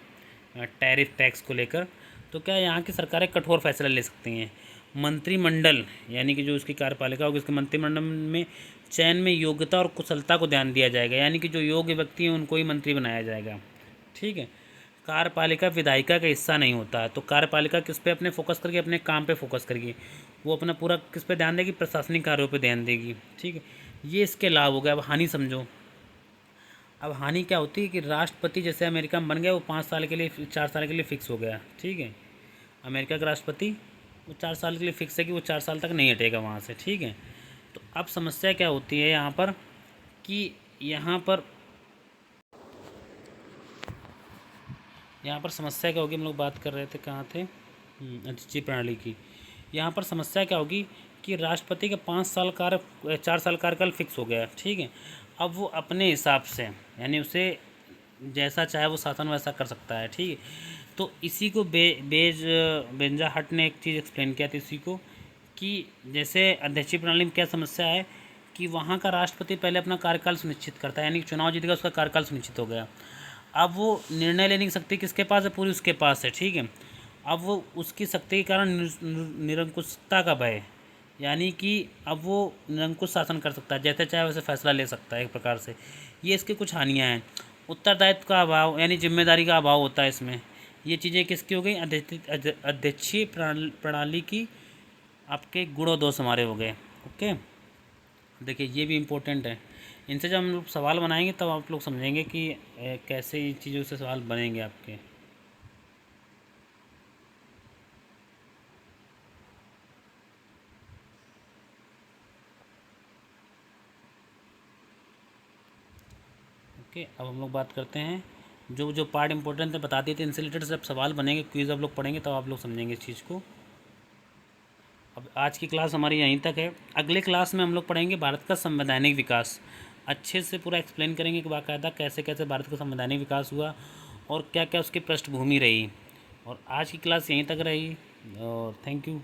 S1: टैरिफ टैक्स को लेकर, तो क्या यहाँ की सरकारें कठोर फैसले ले सकती हैं। मंत्रिमंडल यानी कि जो उसकी कार्यपालिका होगी, उसके मंत्रिमंडल में चयन में योग्यता और कुशलता को ध्यान दिया जाएगा, यानी कि जो योग्य व्यक्ति हैं उनको ही मंत्री बनाया जाएगा। ठीक है, कार्यपालिका विधायिका का हिस्सा नहीं होता है, तो कार्यपालिका किस पे अपने फोकस करके, अपने काम पे फोकस करेगी, वो अपना पूरा किस पे ध्यान देगी, प्रशासनिक कार्यों पे ध्यान देगी। ठीक है, ये इसके लाभ हो गए। अब हानि समझो। अब हानि क्या होती है कि राष्ट्रपति जैसे अमेरिका में बन गया, वो 5 साल के लिए 4 साल के लिए फिक्स हो गया। ठीक है, अमेरिका का राष्ट्रपति वो 4 साल के लिए फिक्स है कि वो 4 साल तक नहीं हटेगा वहाँ से। ठीक है, तो अब समस्या क्या होती है यहाँ पर कि यहाँ पर समस्या क्या होगी, हम लोग बात कर रहे थे कहाँ थे, अध्यक्षीय प्रणाली की। यहाँ पर समस्या क्या होगी कि राष्ट्रपति का 4 साल कार्यकाल फिक्स हो गया। ठीक है, अब वो अपने हिसाब से, यानी उसे जैसा चाहे वो शासन वैसा कर सकता है। ठीक है, तो इसी को बेंजा हट ने एक चीज़ एक्सप्लेन किया था इसी को, कि जैसे अध्यक्षीय प्रणाली में क्या समस्या है कि वहाँ का राष्ट्रपति पहले अपना कार्यकाल सुनिश्चित करता है, यानी चुनाव जीतेगा उसका कार्यकाल सुनिश्चित हो गया। अब वो निर्णय लेने की शक्ति किसके पास है? पूरी उसके पास है, ठीक है। अब वो उसकी शक्ति के कारण निरंकुशता का भय, यानी कि अब वो निरंकुश शासन कर सकता है, जैसे चाहे वैसे फैसला ले सकता है एक प्रकार से। ये इसकी कुछ हानियाँ हैं। उत्तरदायित्व का अभाव, यानी जिम्मेदारी का अभाव होता है इसमें। ये चीज़ें किसकी हो गई? अध्यक्षीय प्रणाली की आपके गुण और दोष हमारे हो गए। ओके, देखिए ये भी इम्पोर्टेंट है। इनसे जब हम लोग सवाल बनाएंगे तब आप लोग समझेंगे कि कैसे इन चीज़ों से सवाल बनेंगे आपके। ओके, अब हम लोग बात करते हैं जो जो पार्ट इम्पोर्टेंट है बता दिए थे, इनसे रिलेटेड जब सवाल बनेंगे, क्विज़ आप लोग पढ़ेंगे तब आप लोग समझेंगे इस चीज़ को। अब आज की क्लास हमारी यहीं तक है। अगले क्लास में हम लोग पढ़ेंगे भारत का संवैधानिक विकास। अच्छे से पूरा एक्सप्लेन करेंगे कि बाकायदा कैसे कैसे भारत का संवैधानिक विकास हुआ और क्या क्या उसकी पृष्ठभूमि रही। और आज की क्लास यहीं तक रही और थैंक यू।